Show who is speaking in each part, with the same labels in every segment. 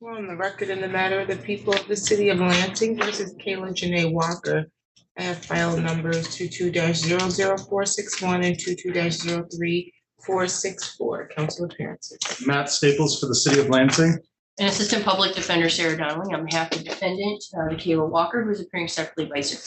Speaker 1: We're on the record in the matter of the people of the city of Lansing versus Kayla Janae Walker. I have file numbers 22-00461 and 22-03464. Council appearances.
Speaker 2: Matt Staples for the city of Lansing.
Speaker 3: And Assistant Public Defender Sarah Donnelly on behalf of the defendant, Kayla Walker, who is appearing separately by Zoom.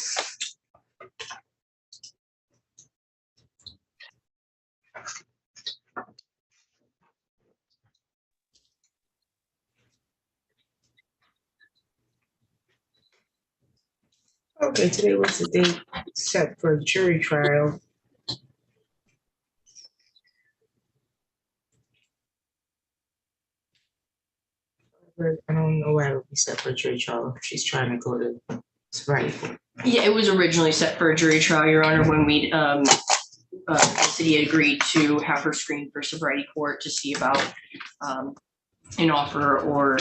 Speaker 1: Okay, today was the date set for a jury trial. I don't know why it would be set for a jury trial if she's trying to go to sobriety court.
Speaker 3: Yeah, it was originally set for a jury trial, Your Honor, when we the city had agreed to have her screened for sobriety court to see about an offer or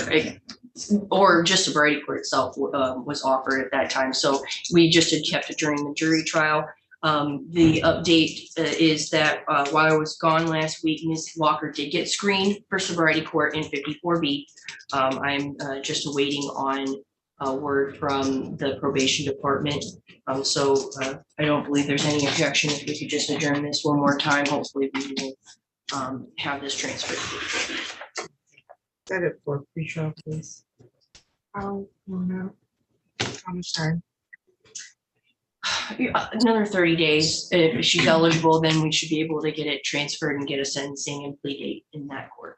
Speaker 3: just sobriety court itself was offered at that time. So we just had kept it during the jury trial. The update is that while I was gone last week, Ms. Walker did get screened for sobriety court in 54B. I'm just awaiting on a word from the probation department. So I don't believe there's any objection if we could just adjourn this one more time. Hopefully we will have this transferred.
Speaker 1: Set it for pre-trial, please. How much time?
Speaker 3: Another 30 days. If she's eligible, then we should be able to get it transferred and get a sentencing and plea date in that court.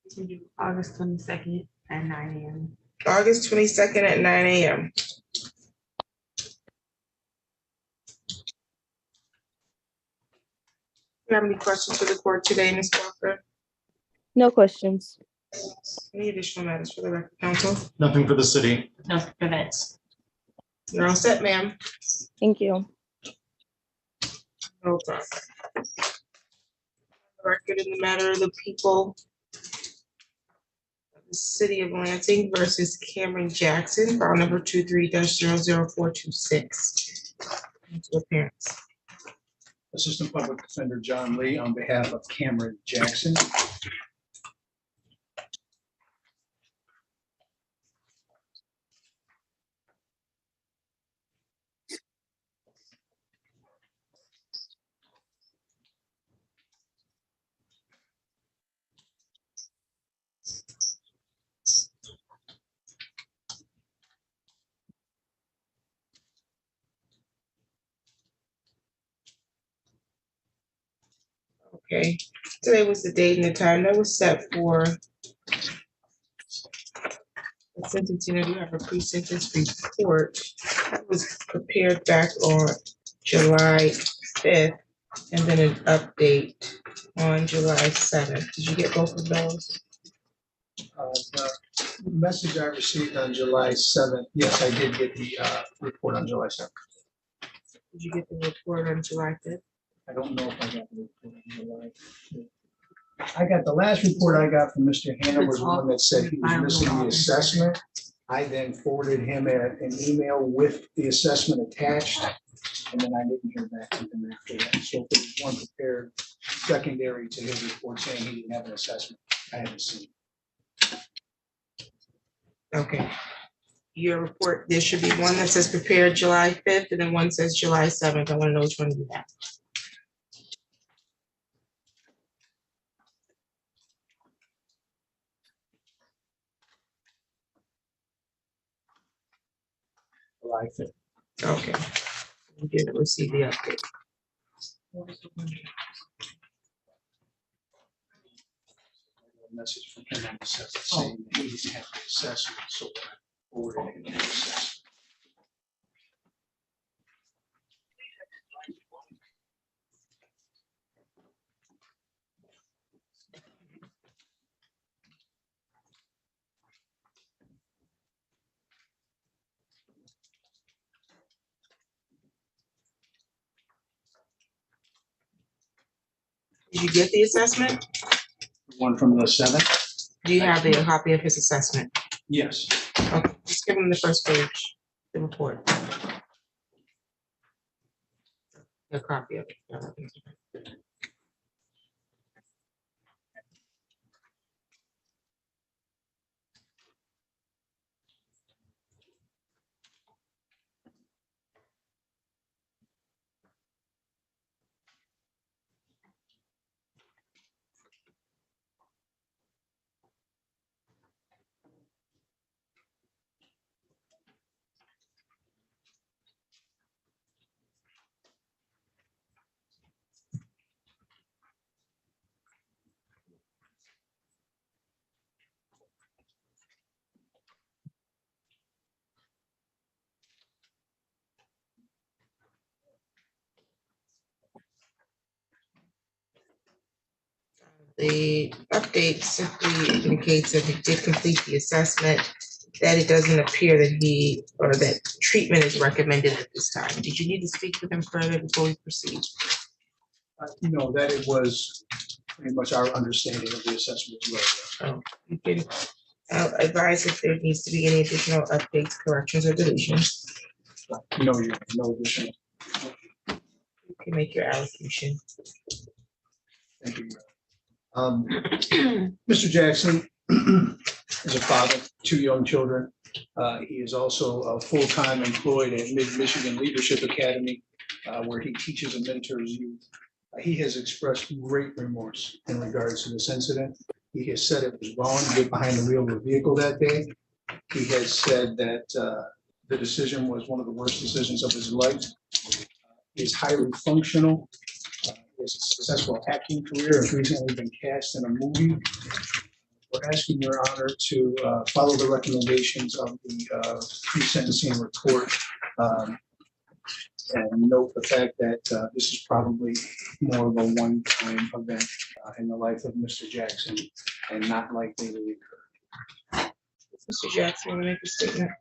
Speaker 4: We can do August 22nd at 9 a.m.
Speaker 1: August 22nd at 9 a.m. Do you have any questions for the court today, Ms. Walker?
Speaker 5: No questions.
Speaker 1: Any additional matters for the record, counsel?
Speaker 2: Nothing for the city.
Speaker 3: No events.
Speaker 1: You're all set, ma'am.
Speaker 5: Thank you.
Speaker 1: No problem. Record in the matter of the people of the city of Lansing versus Cameron Jackson, file number 23-00426. Appearance.
Speaker 6: Assistant Public Defender John Lee on behalf of Cameron Jackson.
Speaker 1: Okay, today was the date and the time that was set for the sentencing. I do have a pre-sentence report that was prepared back on July 5th, and then an update on July 7th. Did you get both of those?
Speaker 6: The message I received on July 7th, yes, I did get the report on July 7th.
Speaker 1: Did you get the report on July 5th?
Speaker 6: I don't know if I got the report on July 5th. I got the last report I got from Mr. Hannah was the one that said he was missing the assessment. I then forwarded him an email with the assessment attached, and then I didn't hear back from him after that. So if there was one prepared secondary to his report saying he didn't have an assessment, I haven't seen it.
Speaker 1: Okay. Your report, there should be one that says prepared July 5th and then one says July 7th. I want to know which one you have.
Speaker 6: July 5th.
Speaker 1: Okay. You didn't receive the update.
Speaker 6: A message from him on the assessment saying that he didn't have the assessment, so I forwarded him the assessment.
Speaker 1: Did you get the assessment?
Speaker 6: One from the 7th?
Speaker 1: Do you have a copy of his assessment?
Speaker 6: Yes.
Speaker 1: Okay, just give him the first page, the report. A copy of it. The update simply indicates that he did complete the assessment, that it doesn't appear that he, or that treatment is recommended at this time. Did you need to speak with him further before we proceed?
Speaker 6: No, that it was pretty much our understanding of the assessment as well.
Speaker 1: You can advise if there needs to be any additional updates, corrections, or deletions.
Speaker 6: No, you, no additional.
Speaker 1: You can make your allocation.
Speaker 6: Thank you. Mr. Jackson is a father, 2 young children. He is also full-time employed at Mid-Michigan Leadership Academy, where he teaches and mentors youth. He has expressed great remorse in regards to this incident. He has said it was wrong to get behind the wheel of a vehicle that day. He has said that the decision was one of the worst decisions of his life. He is highly functional. He has a successful acting career, has recently been cast in a movie. We're asking your honor to follow the recommendations of the pre-sentencing report and note the fact that this is probably more of a one-time event in the life of Mr. Jackson and not likely to recur.
Speaker 1: Mr. Jackson, want to make a statement?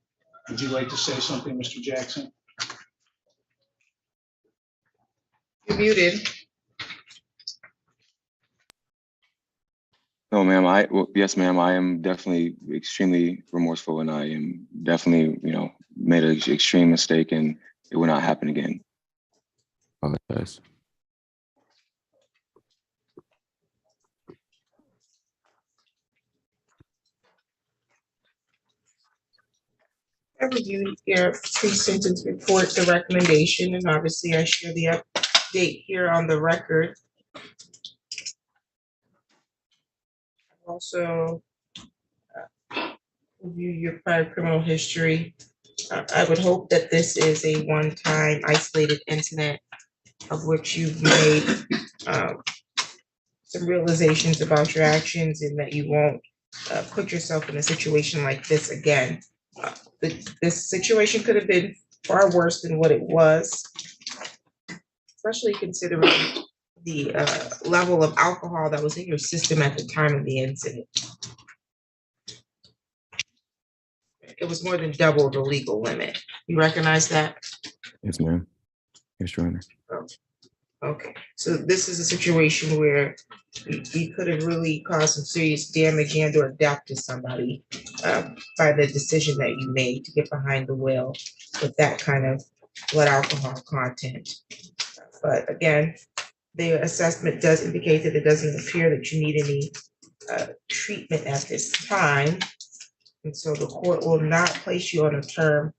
Speaker 6: Would you like to say something, Mr. Jackson?
Speaker 1: You're muted.
Speaker 7: No, ma'am. Yes, ma'am. I am definitely extremely remorseful, and I am definitely, made an extreme mistake, and it will not happen again. Apologize.
Speaker 1: I reviewed your pre-sentence report, the recommendation, and obviously I share the update here on the record. Also, review your prior criminal history. I would hope that this is a one-time isolated incident of which you've made some realizations about your actions and that you won't put yourself in a situation like this again. This situation could have been far worse than what it was, especially considering the level of alcohol that was in your system at the time of the incident. It was more than double the legal limit. You recognize that?
Speaker 7: Yes, ma'am. Yes, Your Honor.
Speaker 1: Okay, so this is a situation where you could have really caused some serious damage and or death to somebody by the decision that you made to get behind the wheel with that kind of blood alcohol content. But again, the assessment does indicate that it doesn't appear that you need any treatment at this time. And so the court will not place you on a term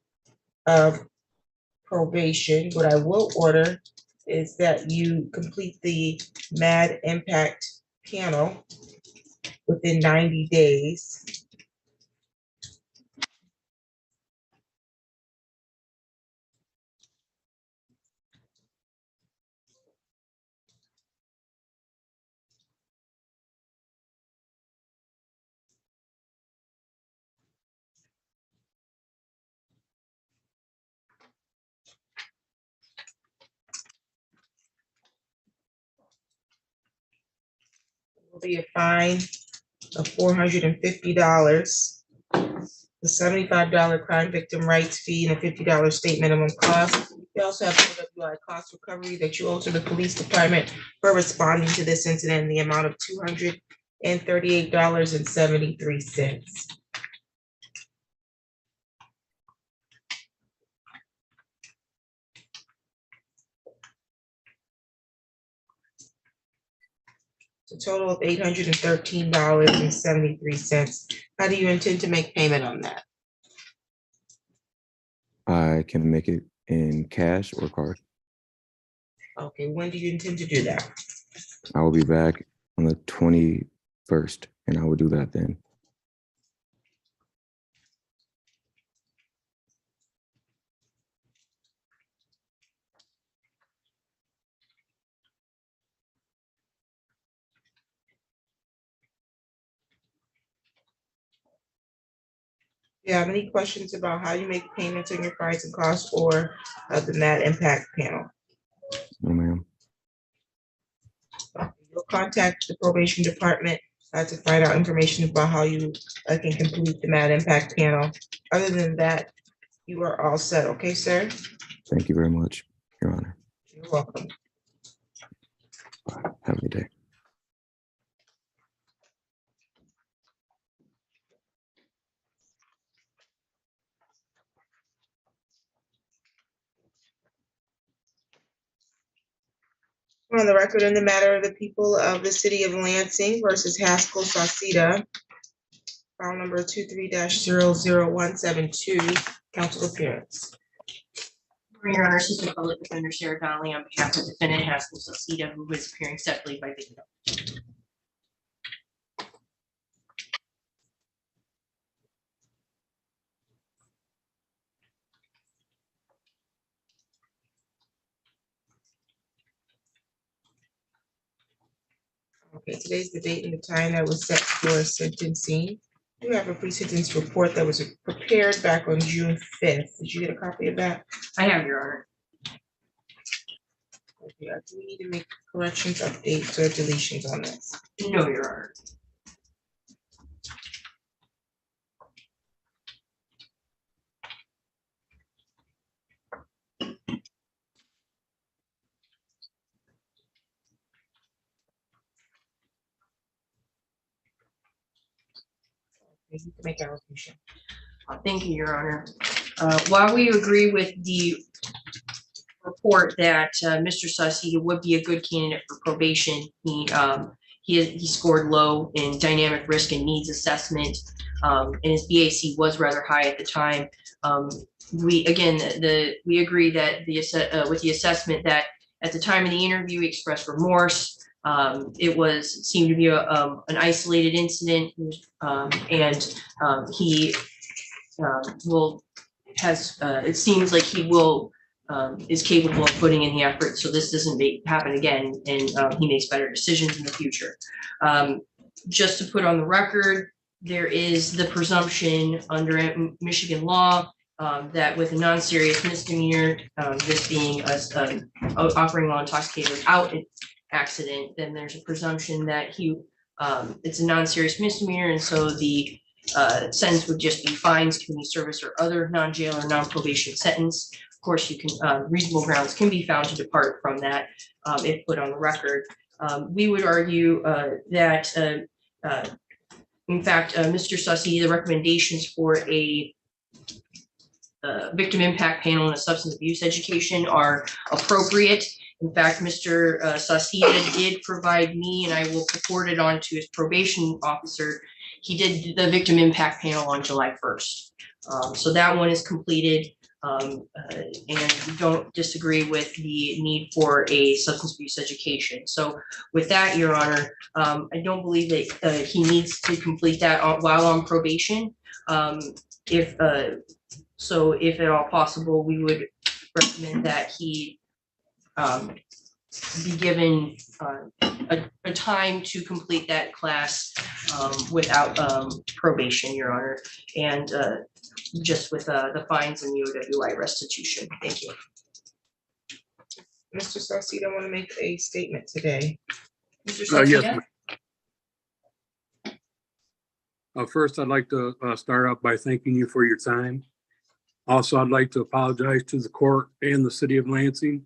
Speaker 1: of probation. What I will order is that you complete the MAD impact panel within 90 days. Will be a fine of $450, the $75 crime victim rights fee, and a $50 state minimum cost. You also have OWI cost recovery that you owe to the police department for responding to this incident in the amount of $238.73. A total of $813.73. How do you intend to make payment on that?
Speaker 7: I can make it in cash or card.
Speaker 1: Okay, when do you intend to do that?
Speaker 7: I will be back on the 21st, and I will do that then.
Speaker 1: Do you have any questions about how you make payments on your fines and costs or the MAD impact panel?
Speaker 7: No, ma'am.
Speaker 1: You will contact the probation department to find out information about how you can complete the MAD impact panel. Other than that, you are all set, okay, sir?
Speaker 8: Thank you very much, Your Honor.
Speaker 1: You're welcome.
Speaker 8: Bye. Have a good day.
Speaker 1: On the record in the matter of the people of the city of Lansing versus Haskell Sauceda, file number 23-00172, council appearance.
Speaker 3: Your Honor, Assistant Public Defender Sarah Donnelly on behalf of defendant Haskell Sauceda, who is appearing separately by video.
Speaker 1: Okay, today's the date and the time that was set for sentencing. You have a pre-sentence report that was prepared back on June 5th. Did you get a copy of that?
Speaker 3: I have, Your Honor.
Speaker 1: Okay, do we need to make corrections, updates, or deletions on this?
Speaker 3: No, Your Honor.
Speaker 1: You can make allocation.
Speaker 3: Thank you, Your Honor. While we agree with the report that Mr. Sauceda would be a good candidate for probation, he scored low in dynamic risk and needs assessment, and his BAC was rather high at the time. We agree that with the assessment that at the time of the interview he expressed remorse. It seemed to be an isolated incident, and he it seems like he is capable of putting in the effort, so this doesn't happen again, and he makes better decisions in the future. Just to put on the record, there is the presumption under Michigan law that with a non-serious misdemeanor, this being operating while intoxicated without an accident, then there's a presumption that it's a non-serious misdemeanor, and so the sentence would just be fines, community service, or other non-jail or non-probation sentence. Of course, reasonable grounds can be found to depart from that if put on the record. We would argue that, in fact, Mr. Sauceda, the recommendations for a victim impact panel and a substance abuse education are appropriate. In fact, Mr. Sauceda did provide me, and I will report it on to his probation officer. He did the victim impact panel on July 1st. So that one is completed, and we don't disagree with the need for a substance abuse education. So with that, Your Honor, I don't believe that he needs to complete that while on probation. If at all possible, we would recommend that he be given a time to complete that class without probation, Your Honor, and just with the fines and UWI restitution. Thank you.
Speaker 1: Mr. Sauceda, want to make a statement today?
Speaker 3: Mr. Sauceda?
Speaker 9: Yes. First, I'd like to start out by thanking you for your time. Also, I'd like to apologize to the court and the city of Lansing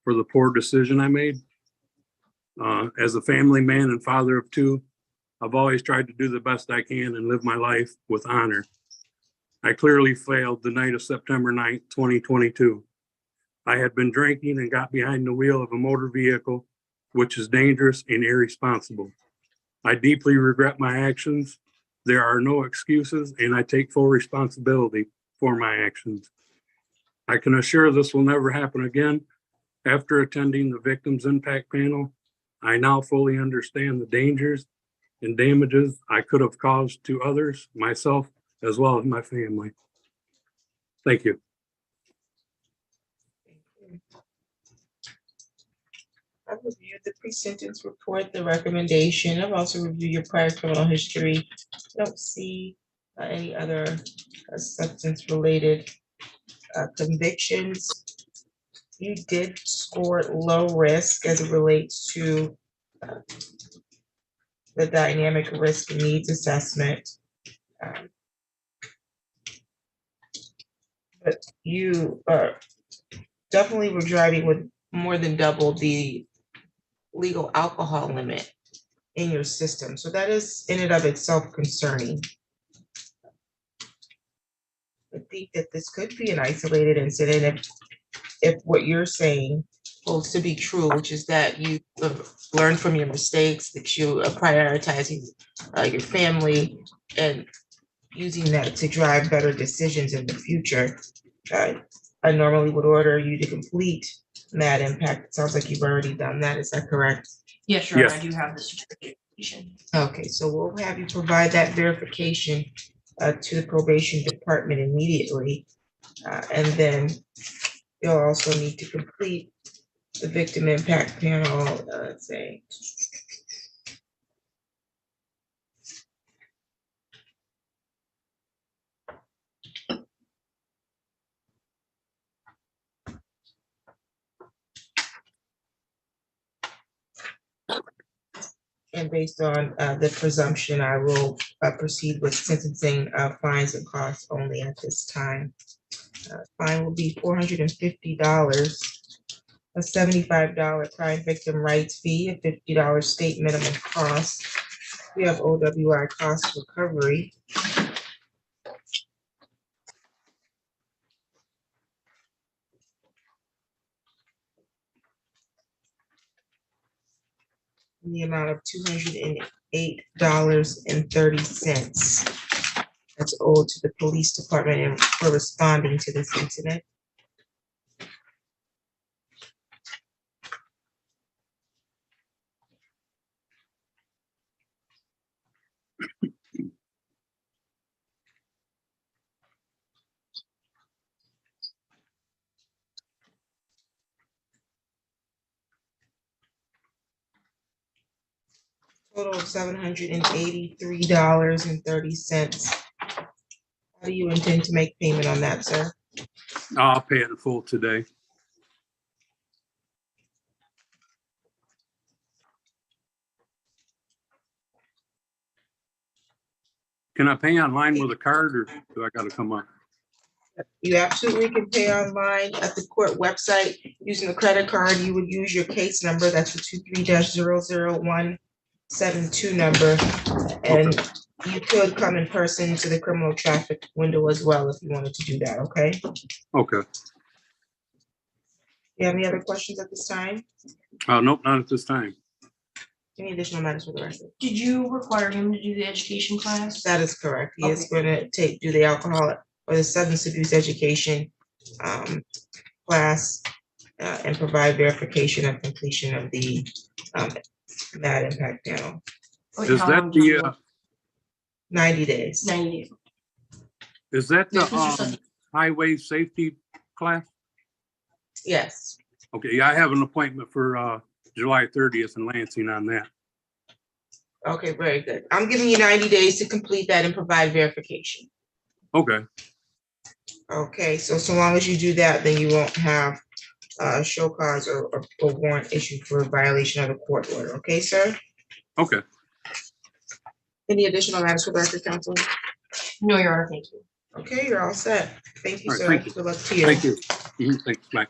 Speaker 9: for the poor decision I made. As a family man and father of two, I've always tried to do the best I can and live my life with honor. I clearly failed the night of September 9th, 2022. I had been drinking and got behind the wheel of a motor vehicle, which is dangerous and irresponsible. I deeply regret my actions. There are no excuses, and I take full responsibility for my actions. I can assure this will never happen again. After attending the Victims Impact Panel, I now fully understand the dangers and damages I could have caused to others, myself, as well as my family. Thank you.
Speaker 1: I've reviewed the pre-sentence report, the recommendation. I've also reviewed your prior criminal history. I don't see any other substance-related convictions. You did score low risk as it relates to the dynamic risk needs assessment. But you definitely were driving with more than double the legal alcohol limit in your system. So that is in and of itself concerning. I think that this could be an isolated incident if what you're saying holds to be true, which is that you learned from your mistakes, that you are prioritizing your family and using that to drive better decisions in the future. I normally would order you to complete MAD impact. It sounds like you've already done that. Is that correct?
Speaker 3: Yes, Your Honor, I
Speaker 9: Yes.
Speaker 3: do have the certification.
Speaker 1: Okay, so we'll have you provide that verification to the probation department immediately. And then you'll also need to complete the victim impact panel, let's say. And based on the presumption, I will proceed with sentencing fines and costs only at this time. Fine will be $450, a $75 crime victim rights fee, a $50 state minimum cost. We have OWI cost recovery. In the amount of $208.30. That's owed to the police department and for responding to this incident. Total of $783.30. How do you intend to make payment on that, sir?
Speaker 9: I'll pay it in full today. Can I pay online with a card or do I gotta come up?
Speaker 1: You absolutely can pay online at the court website using the credit card. You would use your case number. That's the 23-00172 number. And you could come in person to the criminal traffic window as well if you wanted to do that, okay?
Speaker 9: Okay.
Speaker 1: You have any other questions at this time?
Speaker 9: Nope, not at this time.
Speaker 1: Any additional matters for the record?
Speaker 3: Did you require him to do the education class?
Speaker 1: That is correct. He is going to do the alcohol or the substance abuse education class and provide verification of completion of the MAD impact panel.
Speaker 3: Wait,
Speaker 9: Is
Speaker 3: how
Speaker 9: that
Speaker 3: long do you
Speaker 9: the,
Speaker 3: want?
Speaker 1: 90 days.
Speaker 3: 90 days.
Speaker 9: is that
Speaker 3: Yes, Mr.
Speaker 9: the
Speaker 3: Sutton.
Speaker 9: highway safety class?
Speaker 1: Yes.
Speaker 9: Okay, yeah, I have an appointment for July 30th in Lansing on that.
Speaker 1: Okay, very good. I'm giving you 90 days to complete that and provide verification.
Speaker 9: Okay,
Speaker 1: Okay, so long as you do that, then you won't have show cause or warrant issued for violation of the court order. Okay, sir?
Speaker 9: okay.
Speaker 1: Any additional matters for the record, counsel?
Speaker 3: No, Your Honor, thank you.
Speaker 1: Okay, you're all set. Thank you,
Speaker 9: All right,
Speaker 1: sir.
Speaker 9: thank you.
Speaker 1: Good luck to you.
Speaker 9: Thank you. Thanks, bye.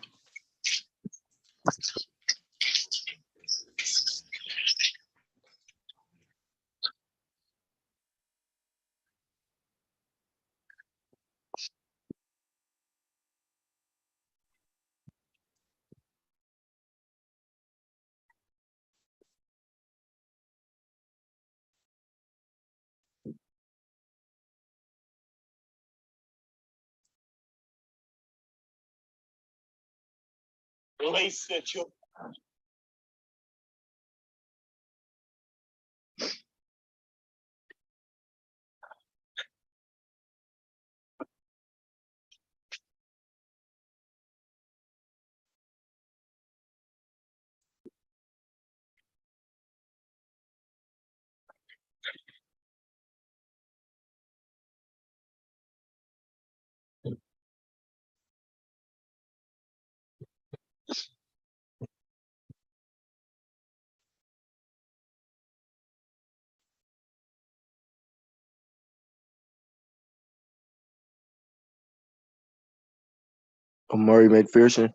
Speaker 10: Amari McPherson.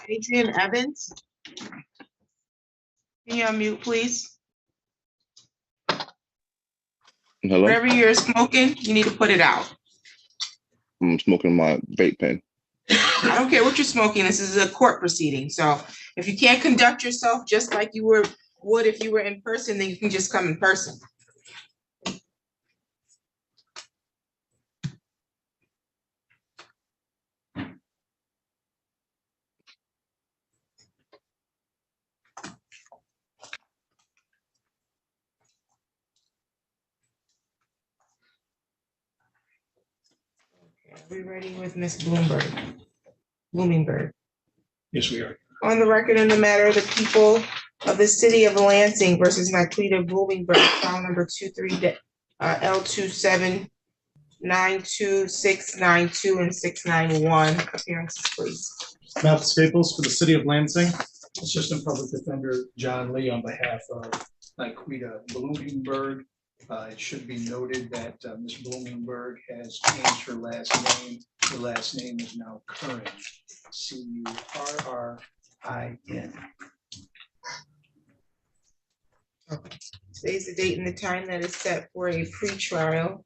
Speaker 1: Adrian Evans. Can you unmute, please?
Speaker 10: Hello?
Speaker 1: Whatever you're smoking, you need to put it out.
Speaker 10: I'm smoking my vape pen.
Speaker 1: I don't care what you're smoking. This is a court proceeding. So if you can't conduct yourself just like you would if you were in person, then you can just come in person. Are we ready with Ms. Bloomingberg?
Speaker 2: Yes, we are.
Speaker 1: On the record in the matter, the people of the city of Lansing versus Naquita Bloomingberg, file number 23 L2792692 and 691. Appearances, please.
Speaker 2: Matt Staples for the city of Lansing.
Speaker 6: Assistant Public Defender John Lee on behalf of Naquita Bloomingberg. It should be noted that Ms. Bloomingberg has changed her last name. Her last name is now Curran, Currin.
Speaker 1: Okay. Today's the date and the time that is set for a pretrial.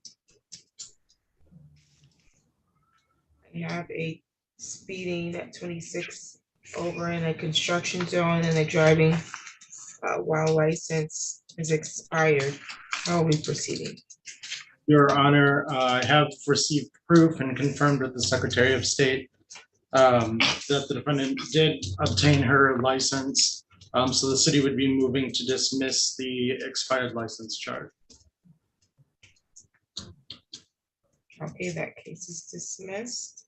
Speaker 1: I have a speeding at 26 over in a construction zone and a driving while license is expired. How are we proceeding?
Speaker 2: Your Honor, I have received proof and confirmed with the Secretary of State that the defendant did obtain her license. So the city would be moving to dismiss the expired license charge.
Speaker 1: Okay, that case is dismissed.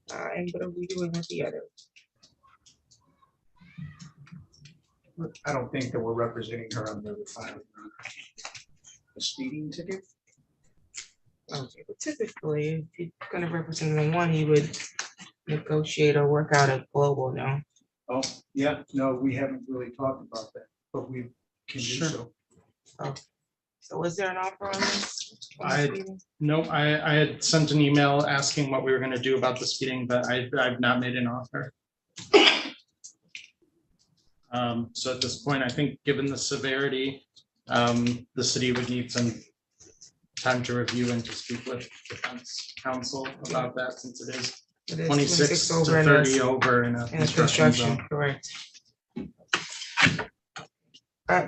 Speaker 1: And what are we doing with the other?
Speaker 6: I don't think that we're representing her on the filing. A speeding ticket?
Speaker 1: Okay, but typically, if you're gonna represent the one, you would negotiate or work out a global, no?
Speaker 6: Oh, yeah, no, we haven't really talked about that, but we can do
Speaker 2: Sure.
Speaker 6: so.
Speaker 1: So was there an offer on this?
Speaker 2: Nope, I had sent an email asking what we were gonna do about the speeding, but I've not made an offer. So at this point, I think, given the severity, the city would need some time to review and to speak with defense counsel about that, since it is
Speaker 1: It is
Speaker 2: 26 to
Speaker 1: over in
Speaker 2: 30
Speaker 1: a-
Speaker 2: over in a
Speaker 1: in a
Speaker 2: construction zone.
Speaker 1: correct.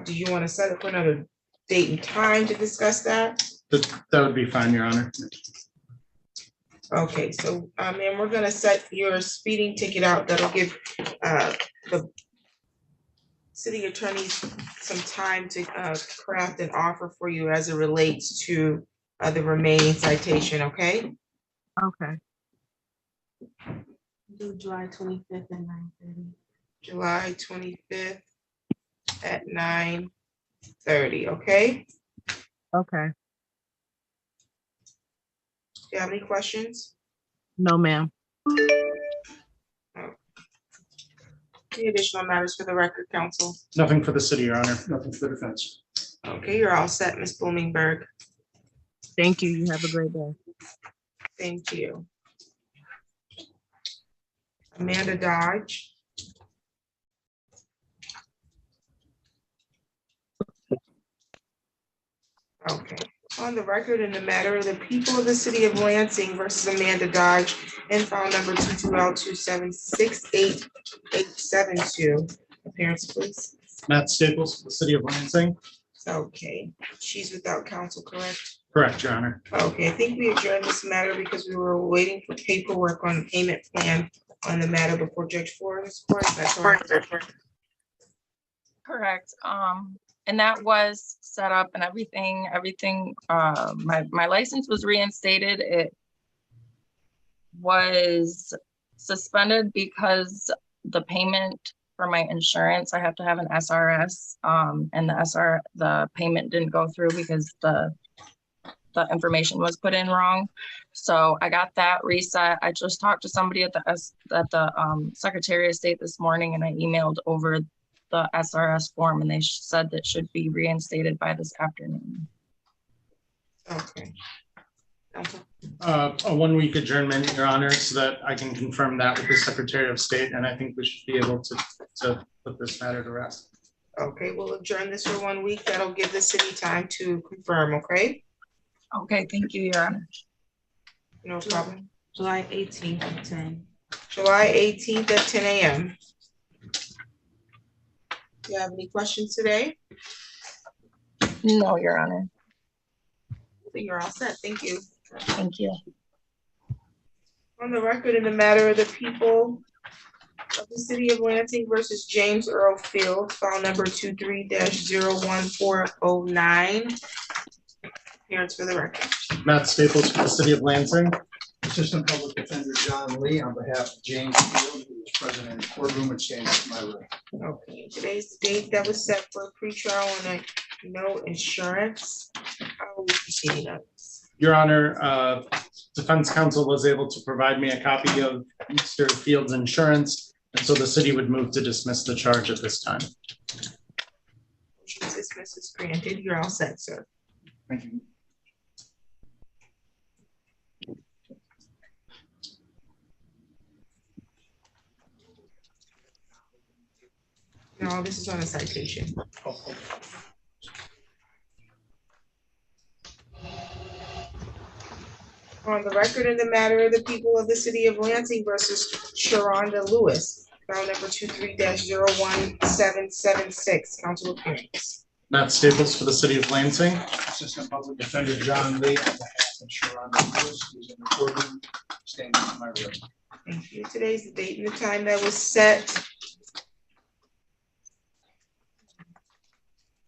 Speaker 1: Do you want to set up another date and time to discuss that?
Speaker 2: That would be fine, Your Honor.
Speaker 1: Okay, so, and we're gonna set your speeding ticket out. That'll give, the city attorney some time to, craft an offer for you as it relates to, the remaining citation, okay?
Speaker 4: Okay. Do July 25th at 9:30.
Speaker 1: July 25th at 9:30, okay?
Speaker 4: Okay.
Speaker 1: Do you have any questions?
Speaker 4: No, ma'am.
Speaker 1: Any additional matters for the record, counsel?
Speaker 2: Nothing for the city, Your Honor.
Speaker 6: Nothing for defense.
Speaker 1: Okay, you're all set, Ms. Bloomingberg.
Speaker 4: Thank you. You have a great day.
Speaker 1: Thank you. Amanda Dodge. Okay, on the record in the matter of the people of the city of Lansing versus Amanda Dodge in file number 22L2768872. Appearance, please.
Speaker 2: Matt Staples, for the city of Lansing.
Speaker 1: Okay, she's without counsel, correct?
Speaker 2: Correct, Your Honor.
Speaker 1: Okay, I think we adjourned this matter because we were waiting for paperwork on the payment plan on the matter before Judge Flores. That's correct.
Speaker 11: Correct. And that was set up and everything, my license was reinstated. It was suspended because the payment for my insurance, I have to have an SRS, and the payment didn't go through because the information was put in wrong. So I got that reset. I just talked to somebody at the Secretary of State this morning, and I emailed over the SRS form, and they said that should be reinstated by this afternoon.
Speaker 1: Okay.
Speaker 2: A 1 week adjournment, Your Honor, so that I can confirm that with the Secretary of State, and I think we should be able to put this matter to rest.
Speaker 1: Okay, we'll adjourn this for 1 week. That'll give the city time to confirm, okay?
Speaker 11: Okay, thank you, Your Honor.
Speaker 1: No problem.
Speaker 4: July 18th at 10.
Speaker 1: July 18th at 10 a.m. Do you have any questions today?
Speaker 11: No, Your Honor.
Speaker 1: You're all set. Thank you.
Speaker 11: Thank you.
Speaker 1: On the record in the matter of the people of the city of Lansing versus James Earl Field, file number 23-01409. Appearance for the record.
Speaker 2: Matt Staples, for the city of Lansing.
Speaker 6: Assistant Public Defender John Lee on behalf of James Field, who is present in the courtroom and standing to my right.
Speaker 1: Okay, today's the date that was set for a pretrial on a no insurance. How are we proceeding on this?
Speaker 2: Your Honor, defense counsel was able to provide me a copy of Mr. Field's insurance, and so the city would move to dismiss the charge at this time.
Speaker 1: Motion to dismiss is granted. You're all set, sir.
Speaker 6: Thank you.
Speaker 1: No, this is on a citation. On the record in the matter of the people of the city of Lansing versus Sharonda Lewis, file number 23-01776, council appearance.
Speaker 2: Matt Staples, for the city of Lansing.
Speaker 6: Assistant Public Defender John Lee on behalf of Sharonda Lewis, who's in the courtroom, standing to my right.
Speaker 1: Thank you. Today's the date and the time that was set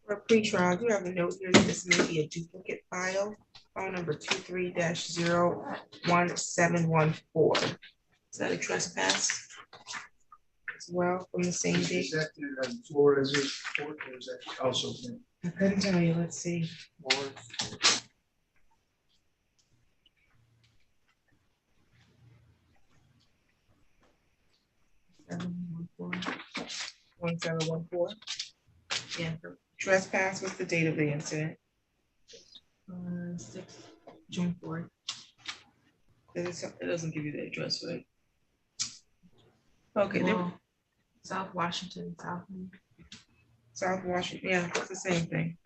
Speaker 1: for a pretrial. I do have a note here that this may be a duplicate file. File number 23-01714. Is that a trespass as well from the same date?
Speaker 6: Is that Flores' court, or is that also?
Speaker 1: I couldn't tell you. Let's see. 1714. 1714. Yeah. Trespass, what's the date of the incident?
Speaker 4: June 4th.
Speaker 1: It doesn't give you the address, right? Okay,
Speaker 4: Well, South Washington,
Speaker 1: South Washington, yeah, it's the same thing.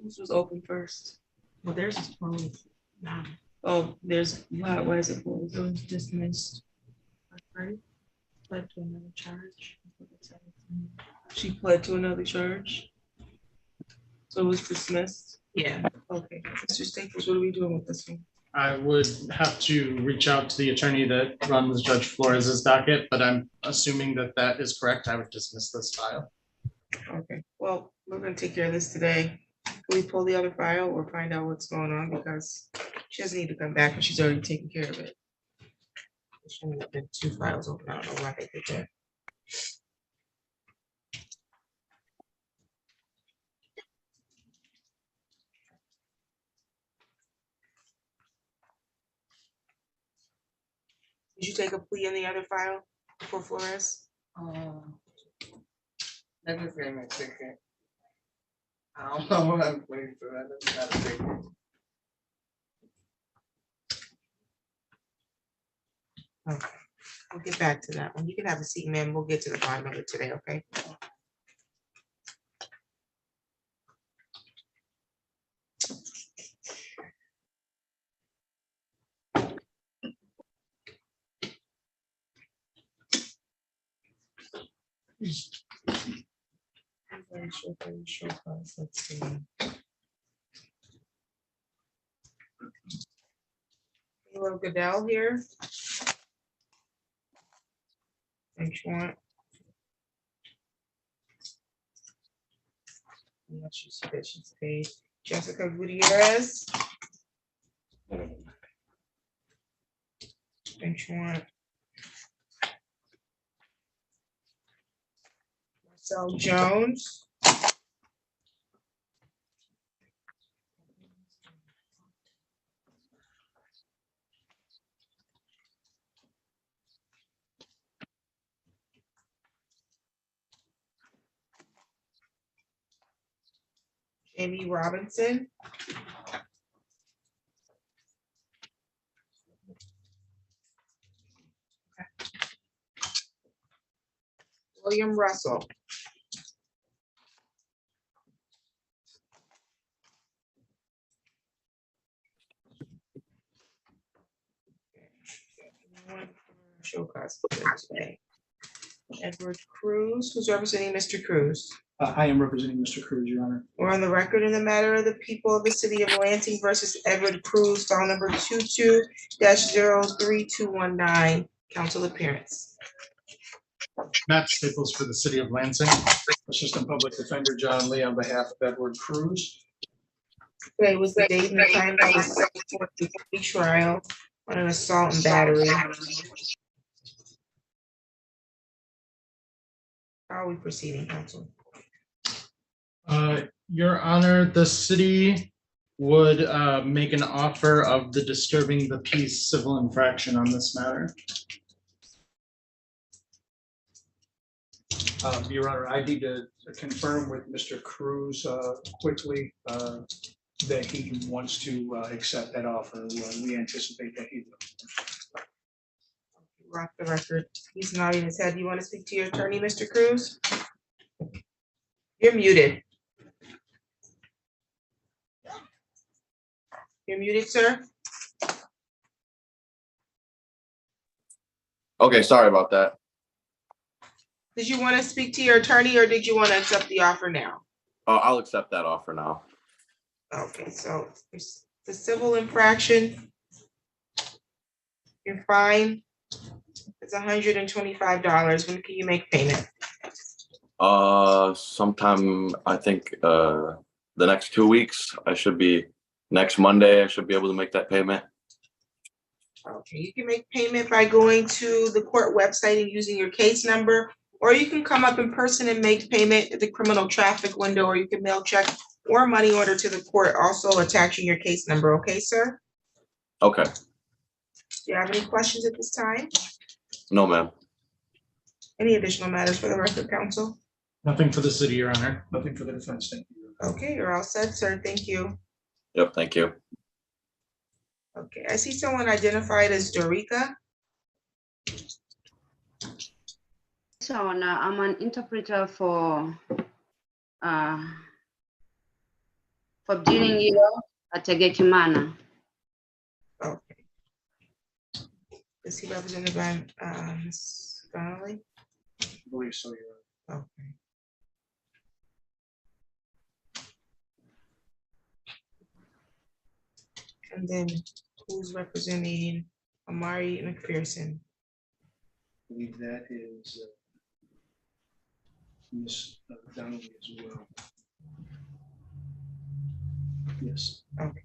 Speaker 1: This was open first.
Speaker 4: well, theirs is closed now.
Speaker 1: Oh, there's, why is it closed?
Speaker 4: It was dismissed. Right? Led to another charge.
Speaker 1: She pled to another charge? So it was dismissed?
Speaker 4: Yeah.
Speaker 1: Okay, Mr. Staples, what are we doing with this one?
Speaker 2: I would have to reach out to the attorney that runs Judge Flores's docket, but I'm assuming that that is correct. I would dismiss this file.
Speaker 1: Okay, well, we're gonna take care of this today. Can we pull the other file or find out what's going on, because she doesn't need to come back and she's already taken care of it. There shouldn't have been two files open, I don't know why they did that. Did you take a plea in the other file for Flores?
Speaker 12: That is very much secret. I don't know what I'm waiting for. That's not a secret.
Speaker 1: Okay, we'll get back to that one. You can have a seat, ma'am. We'll get to the bottom of it today, okay? Let's see. Hello, Goodell here. Thanks, Sean. Unless she said that she's paid. Jessica Gutierrez. Thanks, Sean. Marcel Jones. Amy Robinson. William Russell. Show cause today. Edward Cruz, who's representing Mr. Cruz.
Speaker 6: I am representing Mr. Cruz, Your Honor.
Speaker 1: We're on the record in the matter of the people of the city of Lansing versus Edward Cruz, file number 22-03219. Council appearance.
Speaker 2: Matt Staples for the city of Lansing.
Speaker 6: Assistant Public Defender John Lee on behalf of Edward Cruz.
Speaker 1: Today was the date and the time that was set for the trial on an assault and battery. How are we proceeding, council?
Speaker 2: Your Honor, the city would make an offer of the disturbing the peace civil infraction on this matter.
Speaker 6: Your Honor, I need to confirm with Mr. Cruz quickly that he wants to accept that offer. We anticipate that he will.
Speaker 1: We're off the record. He's nodding his head. You want to speak to your attorney, Mr. Cruz? You're muted. You're muted, sir.
Speaker 10: Okay, sorry about that.
Speaker 1: Did you want to speak to your attorney or did you want to accept the offer now?
Speaker 10: I'll accept that offer now.
Speaker 1: Okay, so it's the civil infraction. You're fine. It's $125. When can you make payment?
Speaker 10: Sometime I think the next 2 weeks. Next Monday I should be able to make that payment.
Speaker 1: Okay, you can make payment by going to the court website and using your case number, or you can come up in person and make payment at the criminal traffic window, or you can mail check or money order to the court, also attaching your case number. Okay, sir?
Speaker 10: Okay.
Speaker 1: Do you have any questions at this time?
Speaker 10: No, ma'am.
Speaker 1: Any additional matters for the record, counsel?
Speaker 2: Nothing for the city, Your Honor.
Speaker 6: Nothing for the defense, thank you.
Speaker 1: Okay, you're all set, sir. Thank you.
Speaker 10: Yep, thank you.
Speaker 1: Okay, I see someone identified as Dorica.
Speaker 13: So I'm an interpreter for dealing at Tegekimana.
Speaker 1: Okay. Is he represented by Ms. Donnelly?
Speaker 6: I believe so, Your Honor.
Speaker 1: Okay. And then who's representing Amari McPherson?
Speaker 6: I believe that is Ms. Donnelly as well. Yes.
Speaker 1: Okay.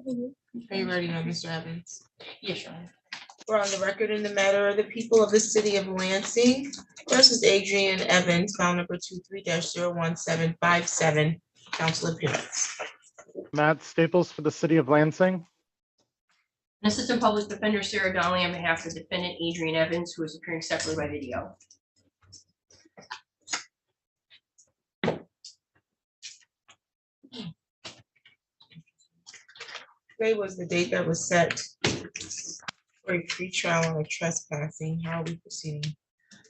Speaker 1: Are you ready now, Mr. Evans?
Speaker 3: Yes, Your Honor.
Speaker 1: We're on the record in the matter of the people of the city of Lansing versus Adrian Evans, file number 23-01757, council appearance.
Speaker 14: Matt Staples for the city of Lansing.
Speaker 3: Assistant Public Defender Sarah Donnelly on behalf of defendant Adrian Evans, who is appearing separately by video.
Speaker 1: Today was the date that was set for a pretrial on a trespassing. How are we proceeding?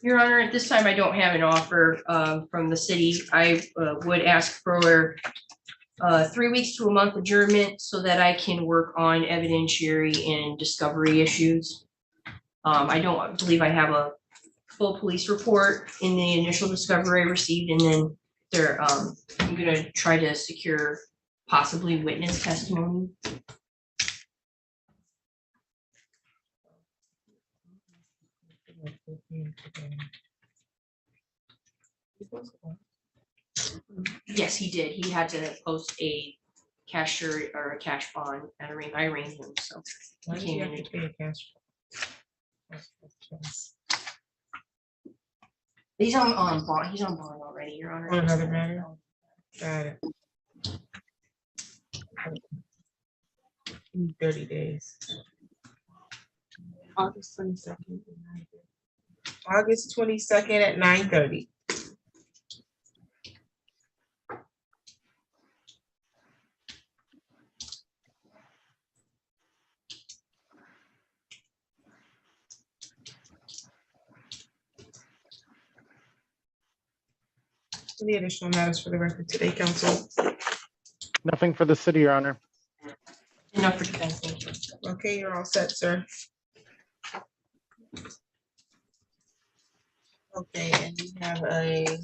Speaker 3: Your Honor, at this time, I don't have an offer from the city. I would ask for 3 weeks to a month adjournment so that I can work on evidentiary and discovery issues. I don't believe I have a full police report in the initial discovery I received, and then I'm gonna try to secure possibly witness testimony. Yes, he did. He had to post a cashier or a cash bond at I arranged him, so.
Speaker 1: Why
Speaker 3: he
Speaker 1: do
Speaker 3: came
Speaker 1: you
Speaker 3: in
Speaker 1: have to pay a cash?
Speaker 3: He's on bond. He's on bond already, Your Honor.
Speaker 1: On another matter? Got it. 30 days.
Speaker 4: August 22nd.
Speaker 1: August 22nd at 9:30. Any additional matters for the record today, council?
Speaker 14: Nothing for the city, Your Honor.
Speaker 3: Enough for defense, thank you.
Speaker 1: Okay, you're all set, sir. Okay, and we have a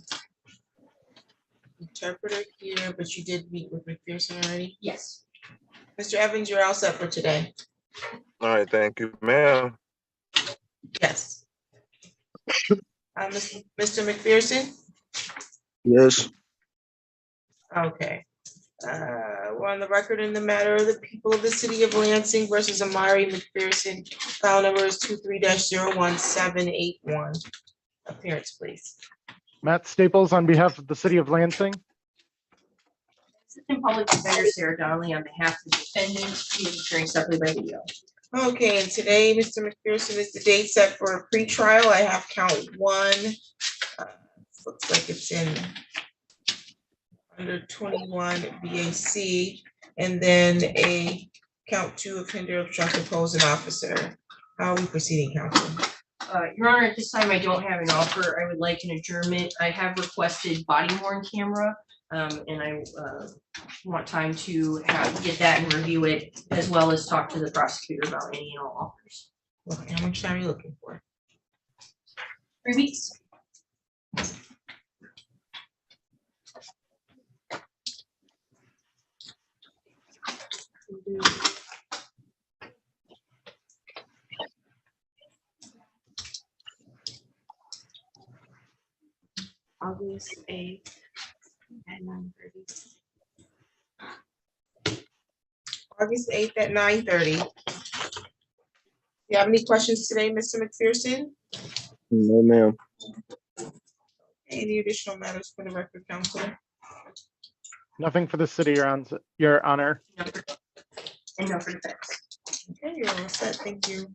Speaker 1: interpreter here, but you did meet with McPherson already?
Speaker 3: Yes.
Speaker 1: Mr. Evans, you're all set for today.
Speaker 15: All right, thank you, ma'am.
Speaker 1: Yes. Mr. McPherson?
Speaker 15: Yes.
Speaker 1: Okay. We're on the record in the matter of the people of the city of Lansing versus Amari McPherson. File number is 23-01781. Appearance, please.
Speaker 14: Matt Staples on behalf of the city of Lansing.
Speaker 3: Assistant Public Defender Sarah Donnelly on behalf of the defendant, he is appearing separately by video.
Speaker 1: Okay, and today, Mr. McPherson, is the date set for a pretrial. I have count one. Looks like it's in under 21 BAC, and then a count two of hinder, obstruct, oppose an officer. How are we proceeding, counsel?
Speaker 3: Your Honor, at this time, I don't have an offer. I would like an adjournment. I have requested body worn camera, and I want time to get that and review it, as well as talk to the prosecutor about any and all offers.
Speaker 1: Okay, how much time are you looking for?
Speaker 3: 3 weeks.
Speaker 4: August 8th at 9:30.
Speaker 1: August 8th at 9:30. Do you have any questions today, Mr. McPherson?
Speaker 15: No, ma'am.
Speaker 1: Any additional matters for the record, counsel?
Speaker 14: Nothing for the city, Your Honor.
Speaker 3: And no for defense.
Speaker 1: Okay, you're all set. Thank you.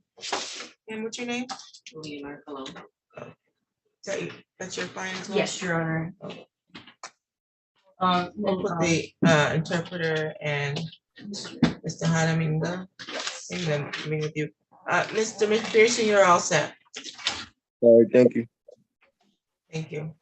Speaker 1: And what's your name?
Speaker 3: Leonard Colon.
Speaker 1: That's your client as well?
Speaker 3: Yes, Your Honor.
Speaker 1: We'll put the interpreter and Mr. Hanaminga and then meet with you. Mr. McPherson, you're all set.
Speaker 15: All right, thank you.
Speaker 1: Thank you.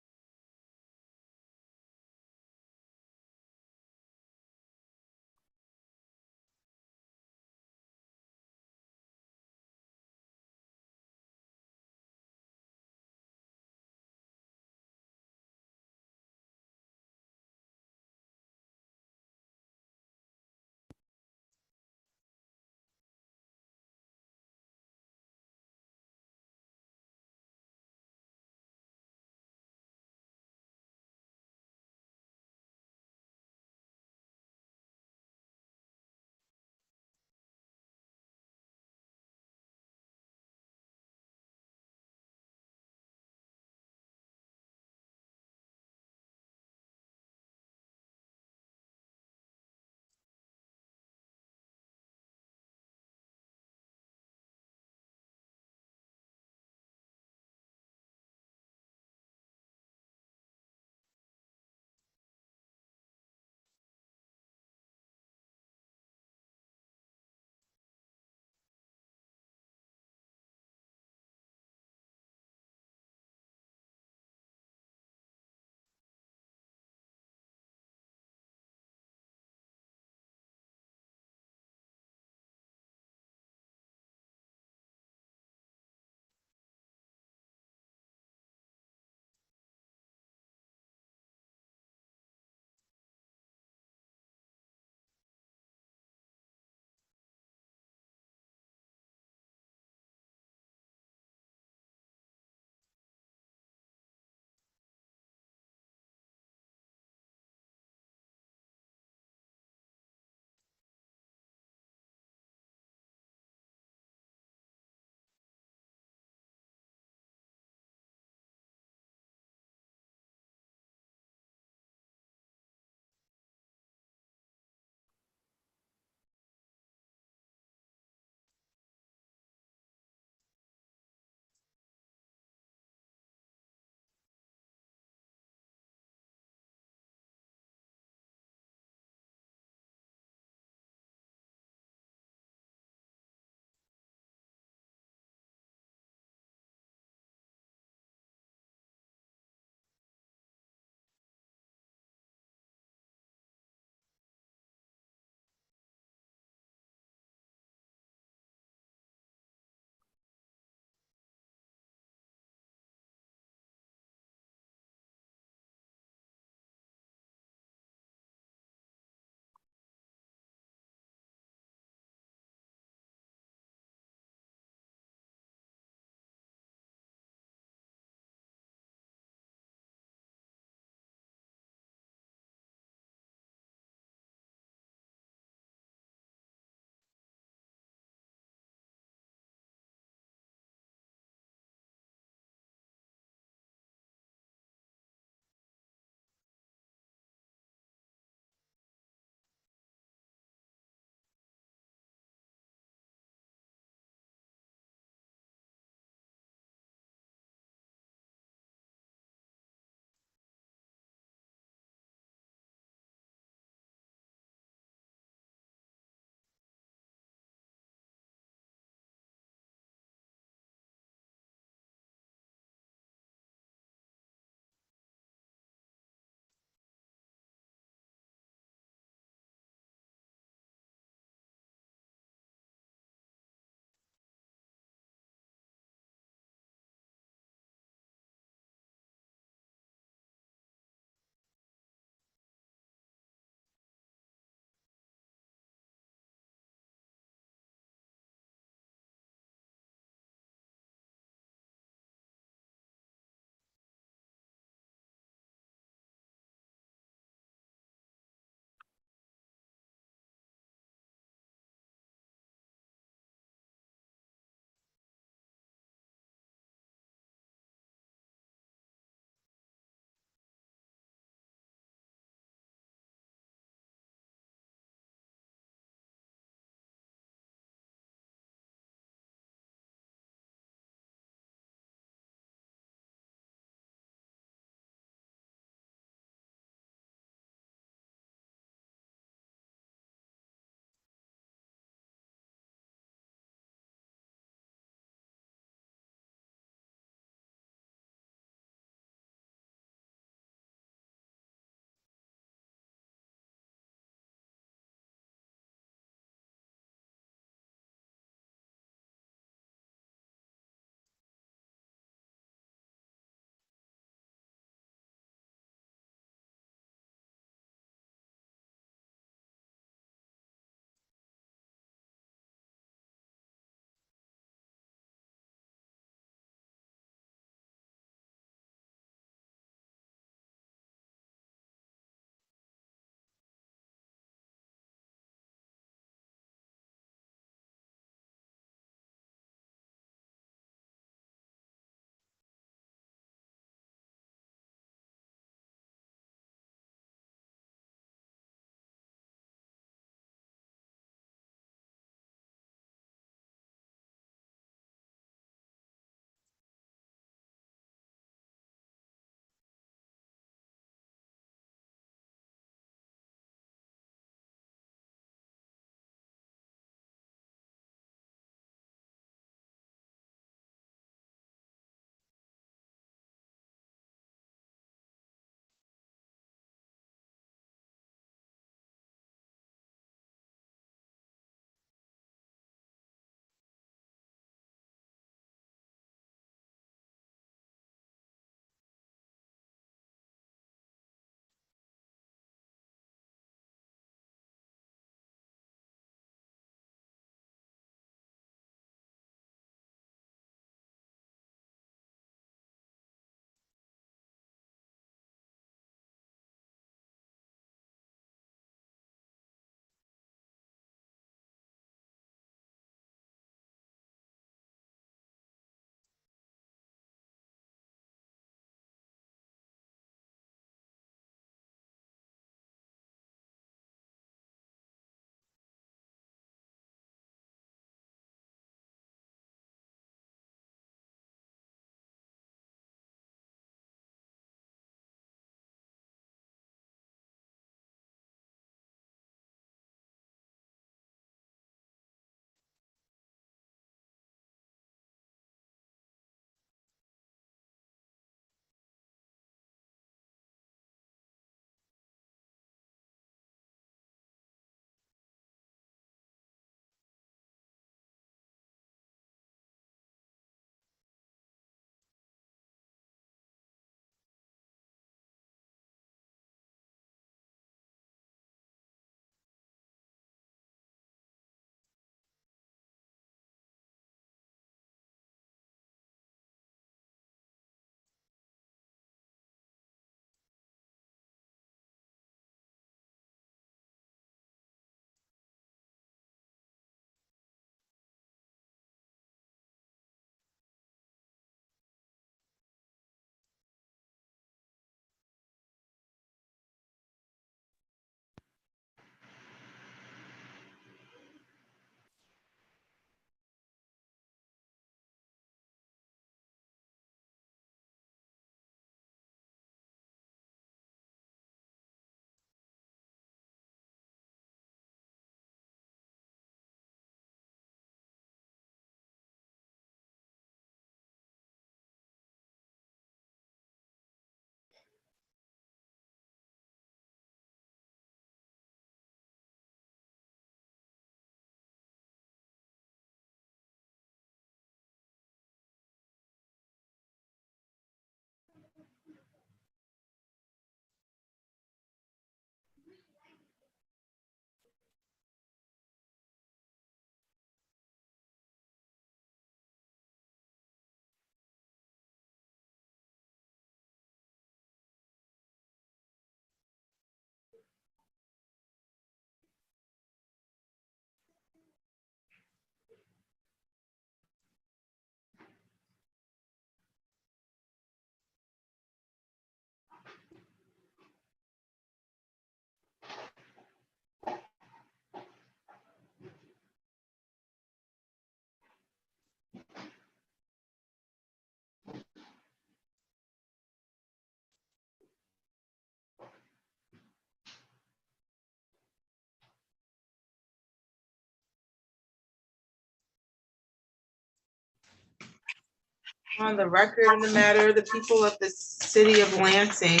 Speaker 1: On the record in the matter, the people of the city of Lansing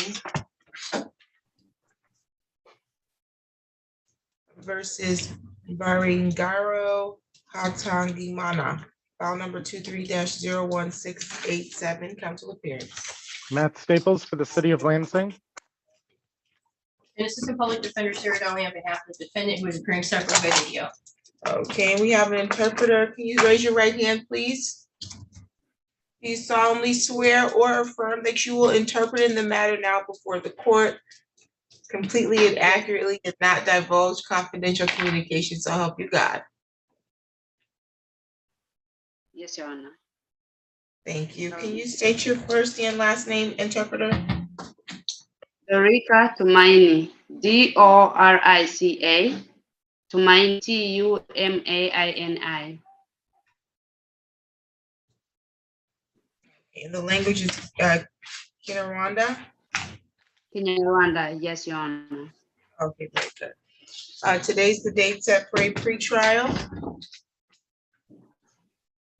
Speaker 1: versus Baringaro Hatangimana, file number 23-01687, council appearance.
Speaker 14: Matt Staples for the city of Lansing.
Speaker 3: And Assistant Public Defender Sarah Donnelly on behalf of the defendant who is appearing separately by video.
Speaker 1: Okay, we have an interpreter. Can you raise your right hand, please? Do you solemnly swear or affirm that you will interpret in the matter now before the court completely and accurately and not divulge confidential communication, so help you God?
Speaker 13: Yes, Your Honor.
Speaker 1: Thank you. Can you state your first and last name, interpreter?
Speaker 13: Dorica Tumaini, Dorica Tumaini, Tumaini.
Speaker 1: And the language is Kinyarwanda?
Speaker 13: Kinyarwanda, yes, Your Honor.
Speaker 1: Okay, very good. Today's the date set for a pretrial.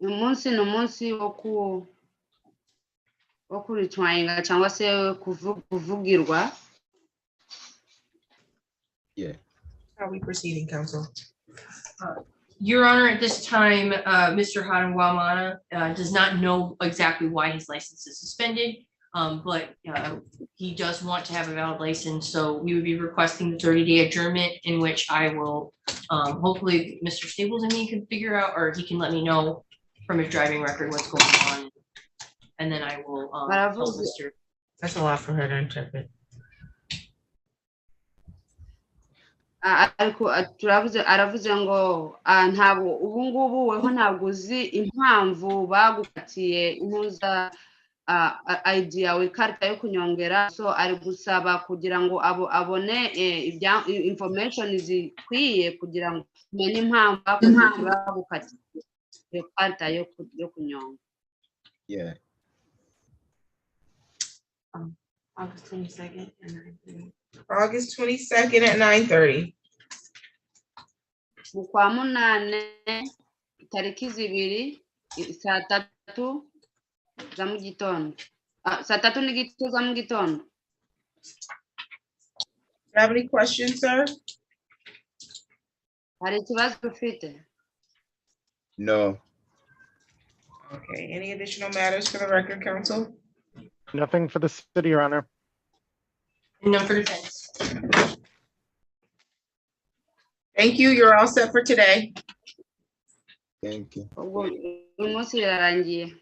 Speaker 13: Umunsi ni umunsi wo kuritwayinga cyangwa se kuvugirwa.
Speaker 8: Yeah.
Speaker 1: How are we proceeding, counsel?
Speaker 3: Your Honor, at this time, Mr. Hatanwamana does not know exactly why his license is suspended, but he does want to have a valid license, so we would be requesting the 30-day adjournment in which I will, hopefully Mr. Staples and me can figure out, or he can let me know from his driving record what's going on, and then I will tell Mr.
Speaker 1: That's a lot for her to interpret.
Speaker 13: Ariko aravuze ngo ntabwo ubu ngubu weho ntabwo uzi impamvu bagukatiye impuza ID yawe ikarita yo kunyongera, so ari gusaba kugira ngo abone information zikwiye kugira ngo umenye impamvu bagukatiye iyo karita yo kunyonga.
Speaker 8: Yeah.
Speaker 1: August 22nd at 9:30. August 22nd at 9:30.
Speaker 13: Mu kwa munane tariki zibiri saa tatu za mu gitondo. Saa tatu n'igice za mu gitondo.
Speaker 1: You have any questions, sir?
Speaker 13: Hari ikibazo ufite?
Speaker 8: No.
Speaker 1: Okay, any additional matters for the record, counsel?
Speaker 14: Nothing for the city, Your Honor.
Speaker 3: None for defense.
Speaker 1: Thank you. You're all set for today.
Speaker 8: Thank you.
Speaker 13: Umunsi birarangiye.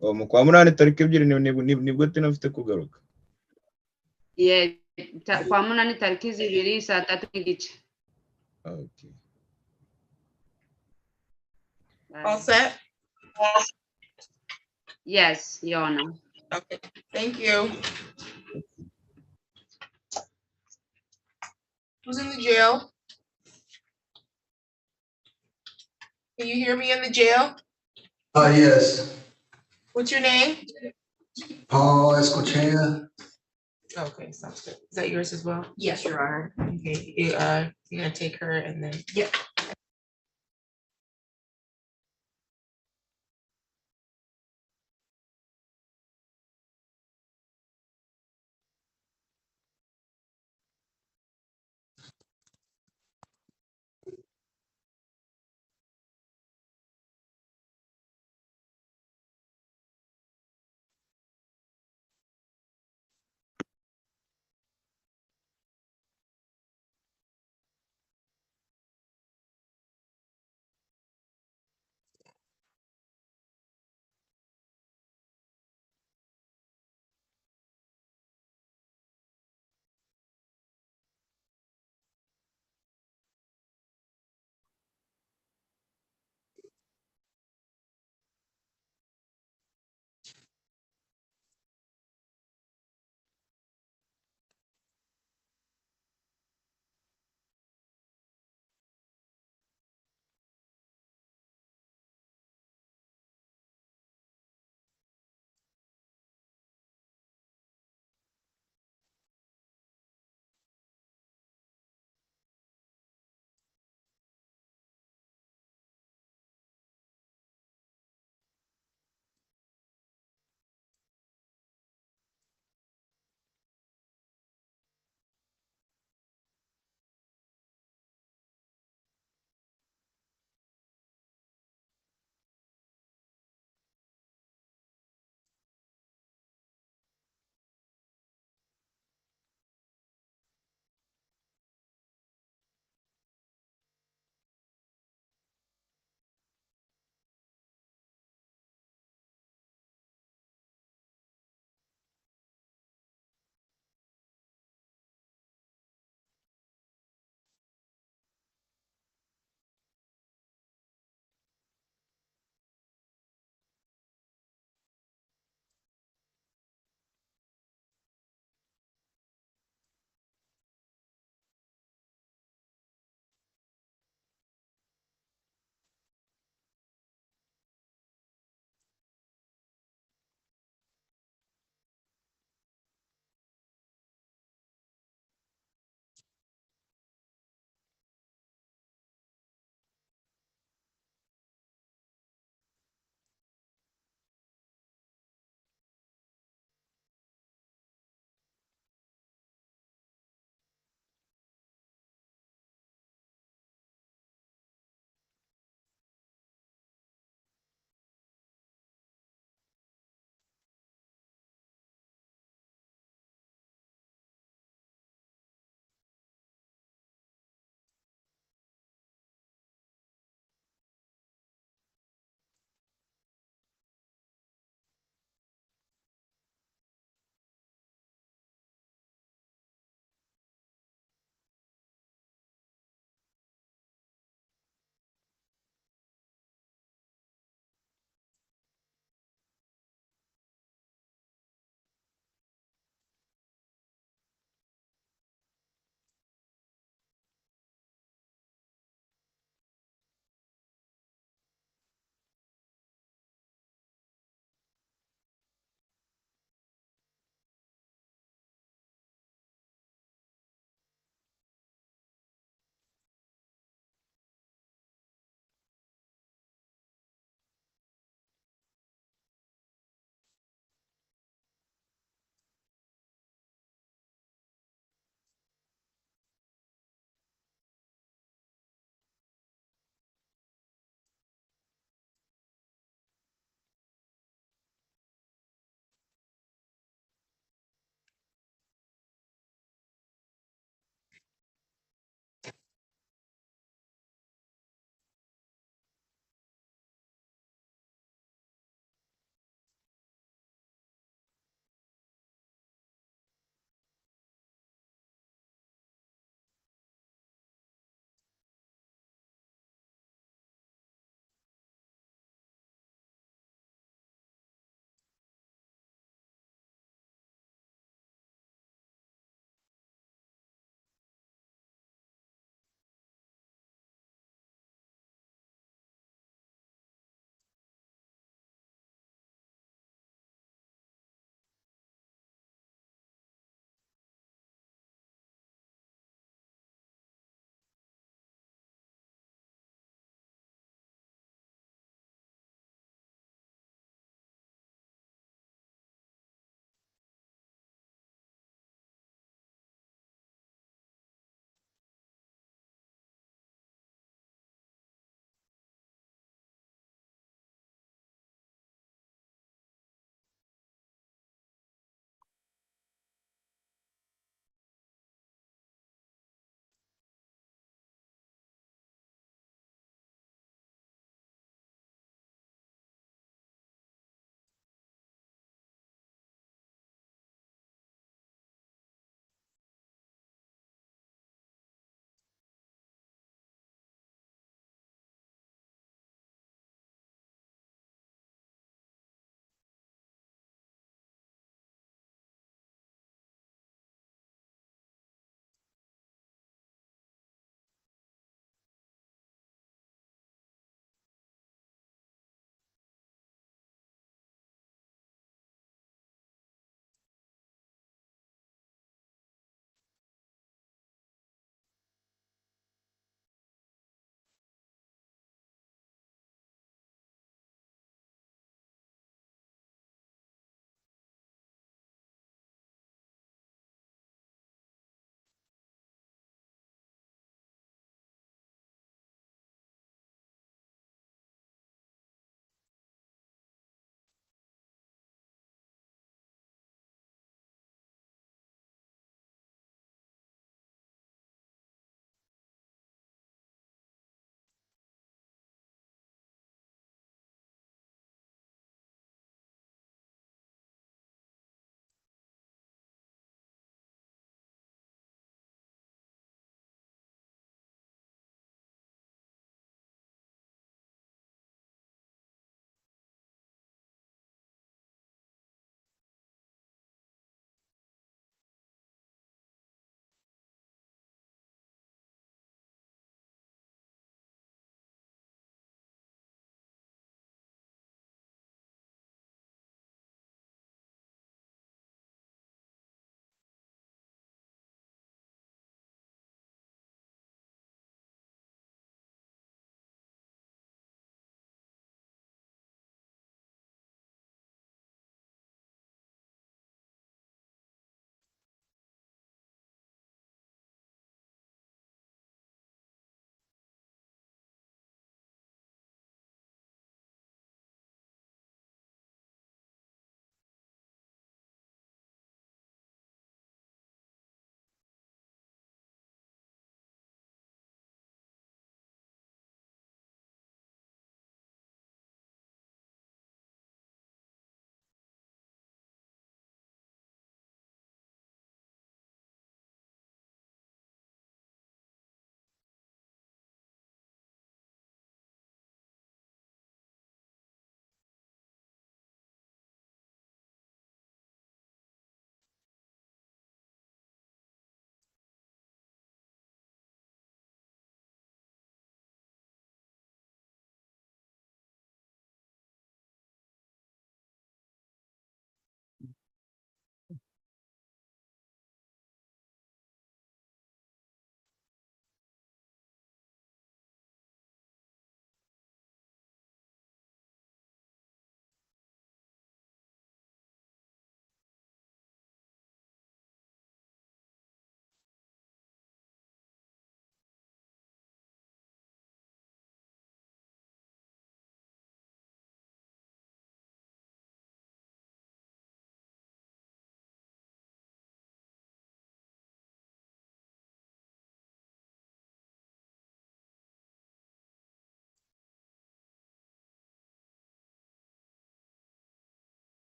Speaker 8: Mu kwa munani tariki ebyiri nibwo tunafite kugaruka.
Speaker 13: Yeah, kwa munani tariki zibiri saa tatu n'igice.
Speaker 8: Okay.
Speaker 1: All set?
Speaker 13: Yes, Your Honor.
Speaker 1: Okay, thank you. Who's in the jail? Can you hear me in the jail?
Speaker 16: Yes.
Speaker 1: What's your name?
Speaker 16: Paul Escochea.
Speaker 1: Okay, sounds good. Is that yours as well?
Speaker 3: Yes, Your Honor.
Speaker 1: Okay, you're gonna take her and then.
Speaker 3: Yep.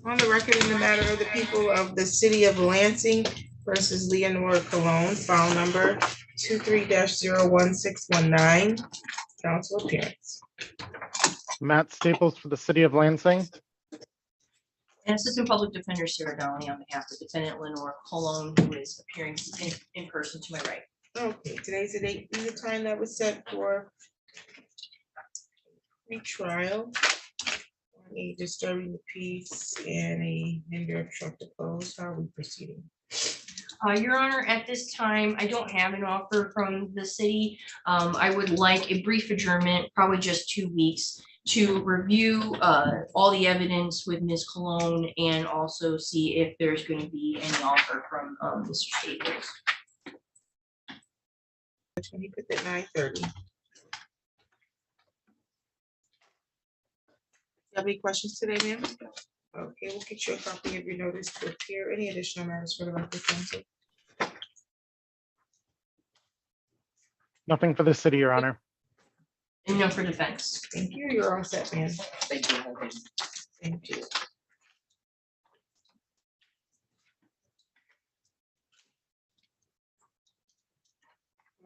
Speaker 1: On the record in the matter of the people of the city of Lansing versus Leonora Cologne, file number 23-01619, council appearance.
Speaker 14: Matt Staples for the city of Lansing.
Speaker 3: And Assistant Public Defender Sarah Donnelly on behalf of defendant Lenore Cologne, who is appearing in person to my right.
Speaker 1: Okay, today's the date and the time that was set for retrial. A disturbing the peace and a hinder obstruct oppose. How are we proceeding?
Speaker 3: Your Honor, at this time, I don't have an offer from the city. I would like a brief adjournment, probably just 2 weeks, to review all the evidence with Ms. Cologne and also see if there's going to be any offer from Mr. Staples.
Speaker 1: Can you put that 9:30? You have any questions today, ma'am? Okay, we'll get you a copy of your notice to appear. Any additional matters for the record, counsel?
Speaker 14: Nothing for the city, Your Honor.
Speaker 3: And no for defense.
Speaker 1: Thank you. You're all set, ma'am.
Speaker 3: Thank you.
Speaker 1: Thank you.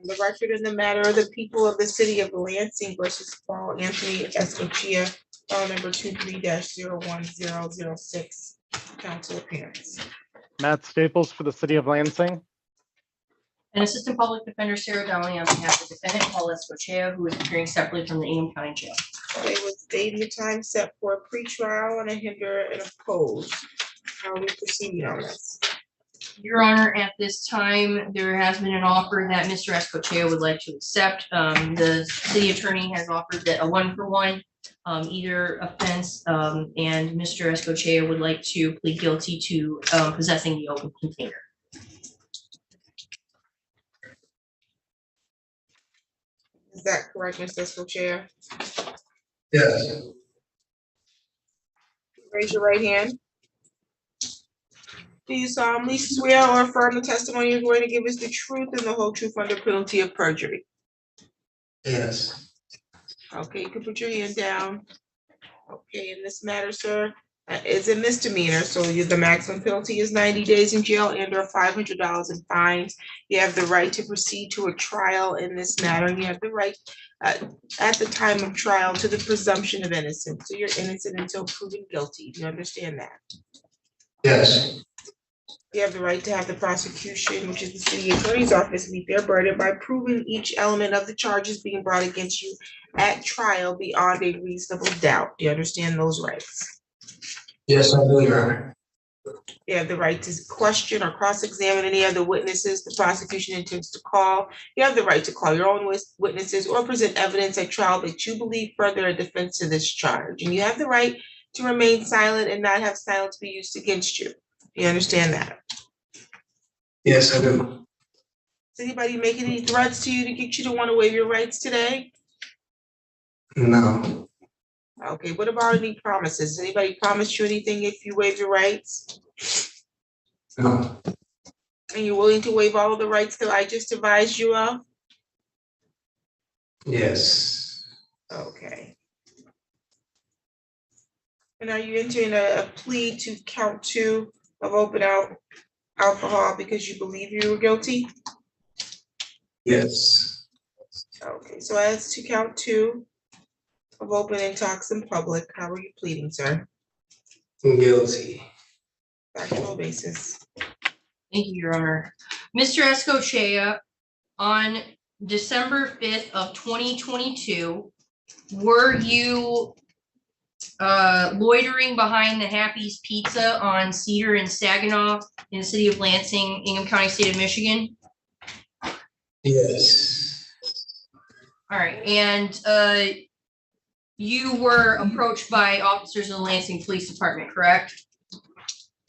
Speaker 1: On the record in the matter of the people of the city of Lansing versus Paul Anthony Escochia, file number 23-01006, council appearance.
Speaker 14: Matt Staples for the city of Lansing.
Speaker 3: And Assistant Public Defender Sarah Donnelly on behalf of defendant Paul Escochea, who is appearing separately from the Ingham County Jail.
Speaker 1: It was date and the time set for a pretrial and a hinder and oppose. How are we proceeding on this?
Speaker 3: Your Honor, at this time, there has been an offer that Mr. Escochea would like to accept. The city attorney has offered that a 1-for-1, either offense, and Mr. Escochea would like to plead guilty to possessing the open container.
Speaker 1: Is that correct, Mr. Escochea?
Speaker 16: Yes.
Speaker 1: Raise your right hand. Do you solemnly swear or affirm the testimony you're going to give is the truth and the whole truth under penalty of perjury?
Speaker 16: Yes.
Speaker 1: Okay, you can put your hand down. Okay, in this matter, sir, it's a misdemeanor, so the maximum penalty is 90 days in jail and or $500 in fines. You have the right to proceed to a trial in this matter. You have the right at the time of trial to the presumption of innocence. So you're innocent until proven guilty. Do you understand that?
Speaker 16: Yes.
Speaker 1: You have the right to have the prosecution, which is the city attorney's office, meet their burden by proving each element of the charges being brought against you at trial beyond a reasonable doubt. Do you understand those rights?
Speaker 16: Yes, I do, Your Honor.
Speaker 1: You have the right to question or cross-examine any other witnesses the prosecution intends to call. You have the right to call your own witnesses or present evidence at trial that you believe further a defense to this charge. And you have the right to remain silent and not have silence be used against you. Do you understand that?
Speaker 16: Yes, I do.
Speaker 1: Is anybody making any threats to you to get you to want to waive your rights today?
Speaker 16: No.
Speaker 1: Okay, what about any promises? Has anybody promised you anything if you waive your rights?
Speaker 16: No.
Speaker 1: And you're willing to waive all of the rights that I just advised you of?
Speaker 16: Yes.
Speaker 1: Okay. And are you entering a plea to count 2 of open alcohol because you believe you were guilty?
Speaker 16: Yes.
Speaker 1: Okay, so as to count 2 of open and talks in public, how are you pleading, sir?
Speaker 16: Guilty.
Speaker 1: Factual basis.
Speaker 3: Thank you, Your Honor. Mr. Escochea, on December 5th of 2022, were you loitering behind the Happy's Pizza on Cedar and Saginaw in the city of Lansing, Ingham County, state of Michigan?
Speaker 16: Yes.
Speaker 3: All right, and you were approached by officers of the Lansing Police Department, correct?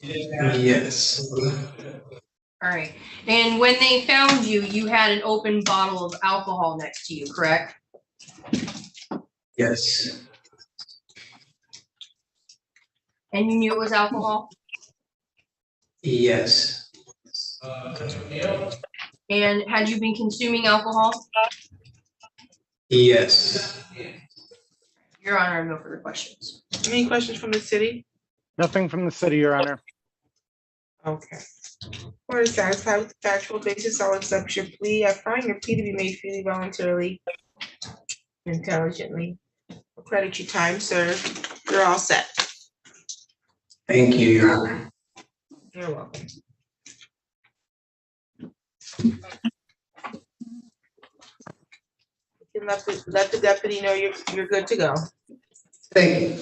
Speaker 16: Yes.
Speaker 3: All right, and when they found you, you had an open bottle of alcohol next to you, correct?
Speaker 16: Yes.
Speaker 3: And you knew it was alcohol?
Speaker 16: Yes.
Speaker 3: And had you been consuming alcohol?
Speaker 16: Yes.
Speaker 3: Your Honor, I have no further questions.
Speaker 1: Any questions from the city?
Speaker 14: Nothing from the city, Your Honor.
Speaker 1: Okay. For a satisfied with the factual basis, I'll accept your plea. I find your plea to be made freely, voluntarily, intelligently. I'll credit you time served. You're all set.
Speaker 16: Thank you, Your Honor.
Speaker 1: You're welcome. You can let the deputy know you're good to go.
Speaker 16: Thank you.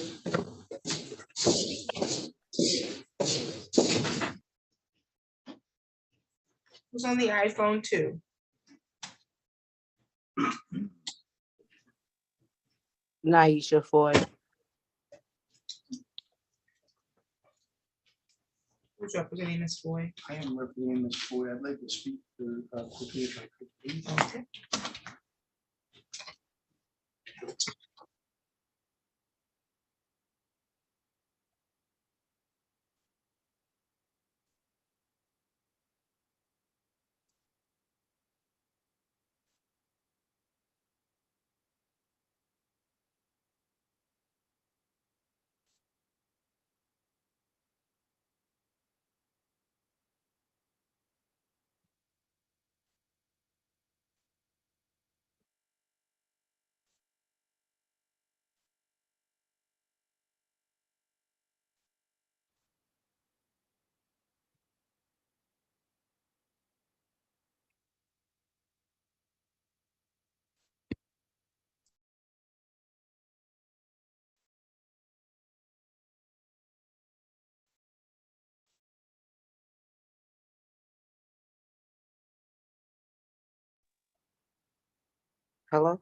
Speaker 1: Who's on the iPhone too?
Speaker 17: Naisha Ford.
Speaker 1: Who's representing Ms. Floyd?
Speaker 6: I am representing Ms. Floyd. I'd like to speak to quickly if I could, please.
Speaker 1: Okay.
Speaker 17: Hello?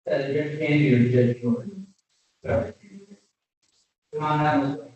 Speaker 16: Judge Andy or Judge Jordan? Sorry. Come on out.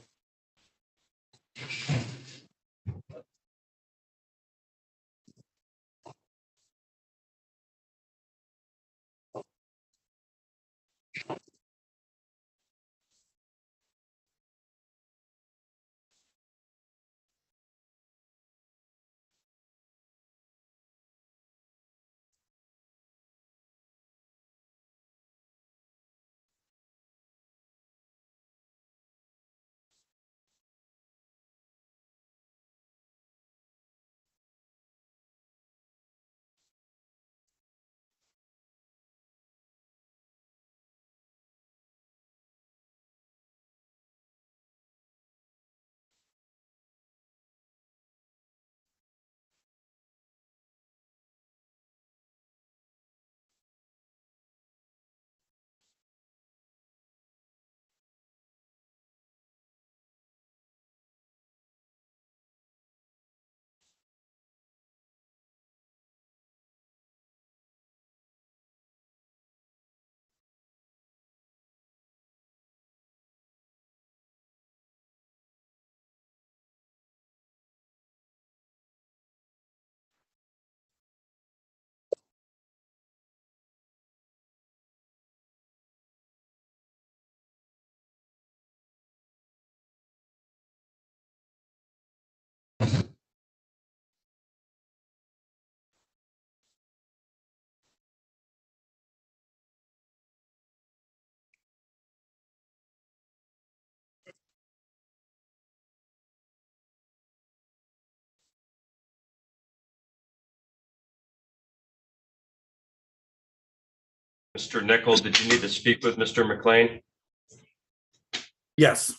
Speaker 18: Mr. Nichol, did you need to speak with Mr. McLean?
Speaker 2: Yes.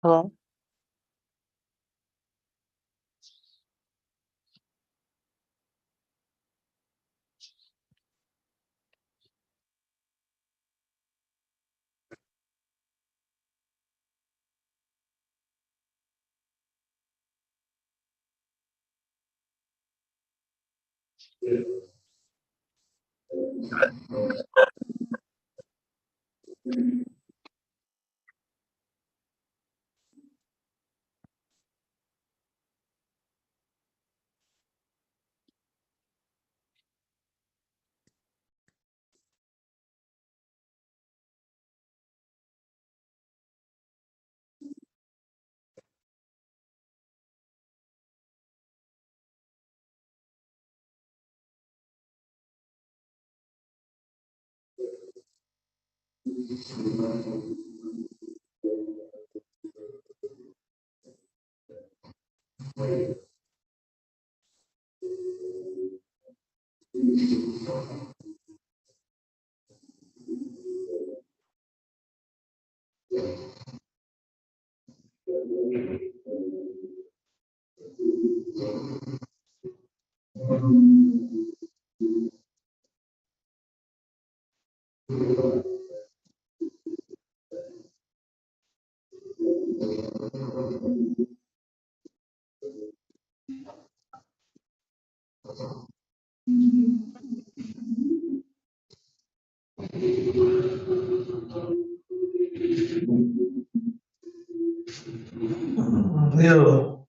Speaker 17: Hello?
Speaker 16: Yo.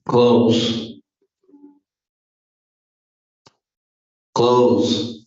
Speaker 16: Close. Close.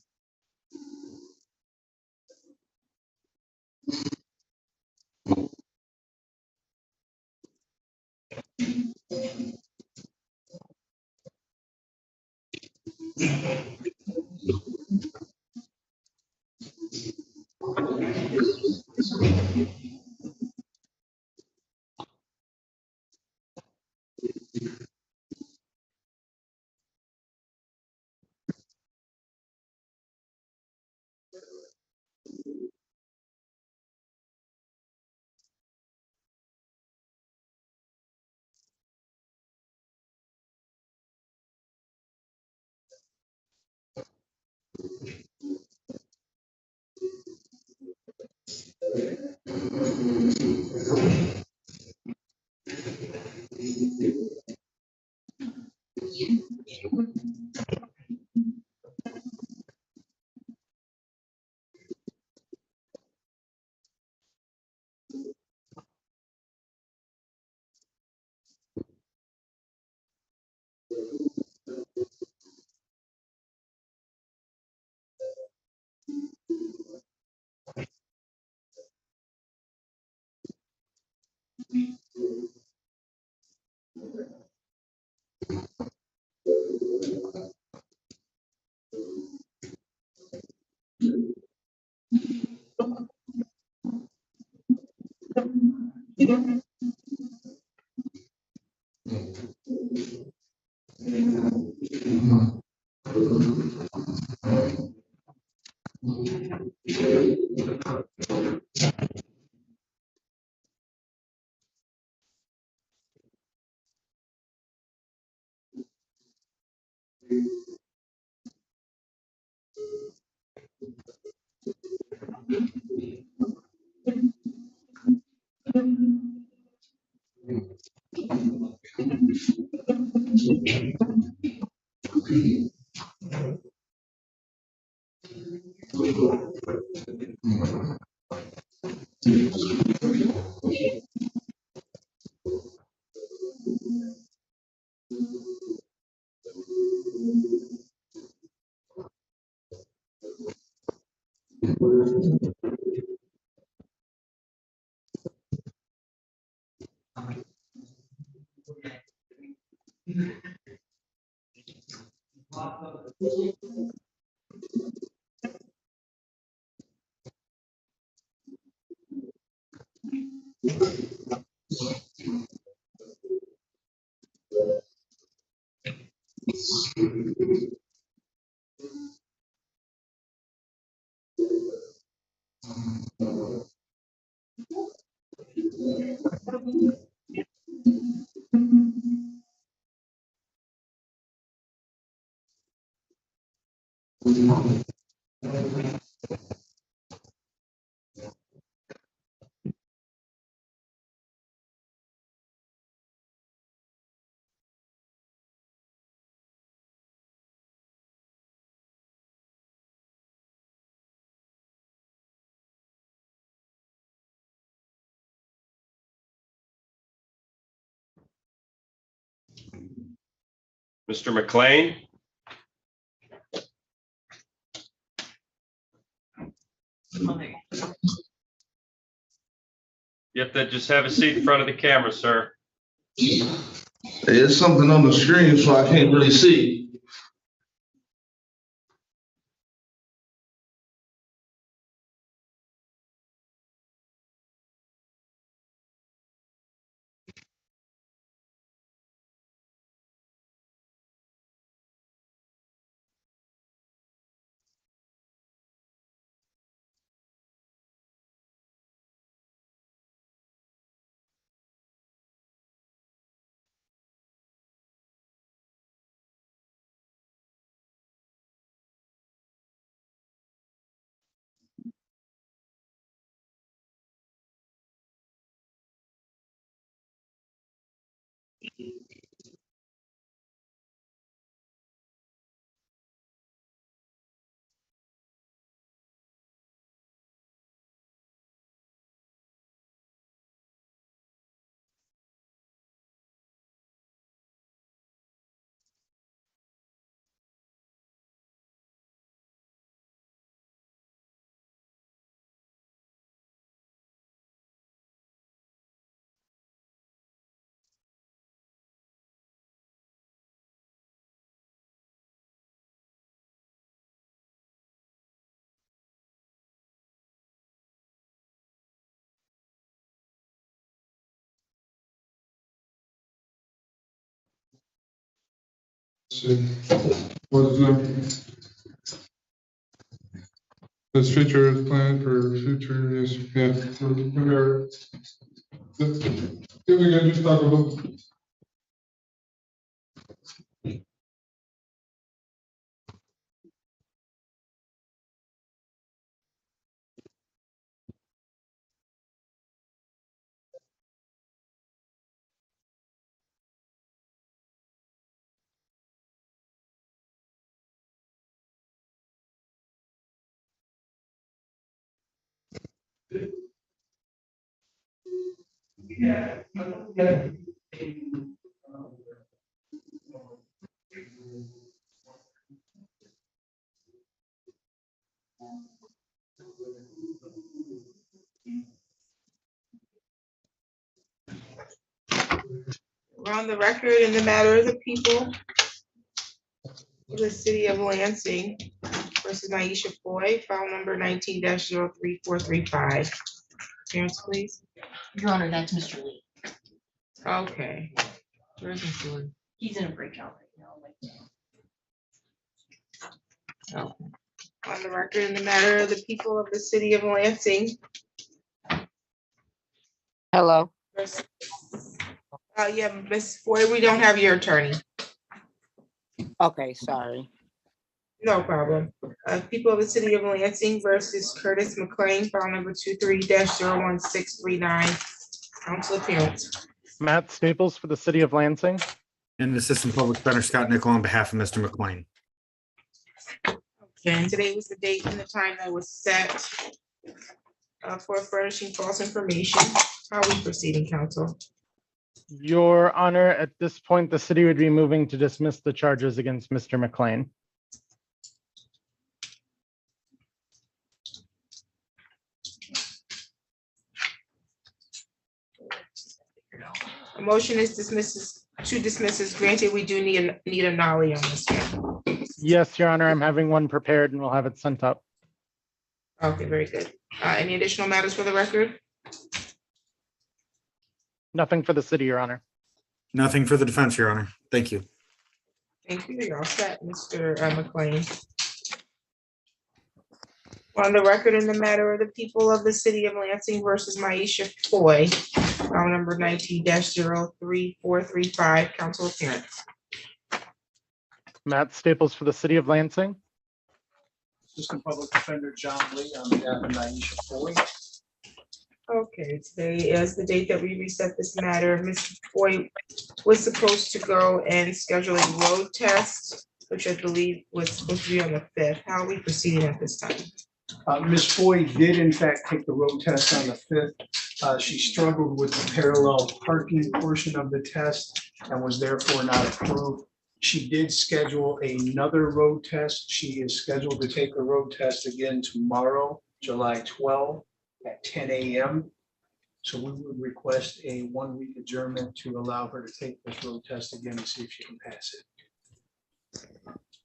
Speaker 18: Mr. McLean? You have to just have a seat in front of the camera, sir.
Speaker 16: There's something on the screen, so I can't really see.
Speaker 19: What is this future is planned for future is, yeah, we're, if we can just talk about.
Speaker 1: We're on the record in the matter of the people of the city of Lansing versus Naisha Foy, file number 19-03435. Parents, please.
Speaker 3: Your Honor, that's Mr. Lee.
Speaker 1: Okay. Where's Mr. Lee?
Speaker 3: He's in a breakout right now.
Speaker 1: Oh. On the record in the matter of the people of the city of Lansing.
Speaker 17: Hello.
Speaker 1: Yeah, Ms. Foy, we don't have your attorney.
Speaker 17: Okay, sorry.
Speaker 1: No problem. People of the city of Lansing versus Curtis McLean, file number 23-01639. Council appearance.
Speaker 14: Matt Staples for the city of Lansing.
Speaker 20: And Assistant Public Defender Scott Nickel on behalf of Mr. McLean.
Speaker 1: And today was the date and the time that was set for furnishing false information. How are we proceeding, counsel?
Speaker 14: Your Honor, at this point, the city would be moving to dismiss the charges against Mr. McLean.
Speaker 1: A motion is to dismiss is granted. We do need a nollie on this one.
Speaker 14: Yes, Your Honor, I'm having one prepared and we'll have it sent up.
Speaker 1: Okay, very good. Any additional matters for the record?
Speaker 14: Nothing for the city, Your Honor.
Speaker 20: Nothing for the defense, Your Honor. Thank you.
Speaker 1: Thank you. You're all set, Mr. McLean. On the record in the matter of the people of the city of Lansing versus Maisha Foy, file number 19-03435, council appearance.
Speaker 14: Matt Staples for the city of Lansing.
Speaker 6: Assistant Public Defender John Lee on behalf of Naisha Foy.
Speaker 1: Okay, today is the date that we reset this matter. Ms. Foy was supposed to go and schedule a road test, which I believe was supposed to be on the 5th. How are we proceeding at this time?
Speaker 6: Ms. Foy did in fact take the road test on the 5th. She struggled with the parallel parking portion of the test and was therefore not approved. She did schedule another road test. She is scheduled to take the road test again tomorrow, July 12th at 10 a.m. So we would request a 1-week adjournment to allow her to take this road test again and see if she can pass it.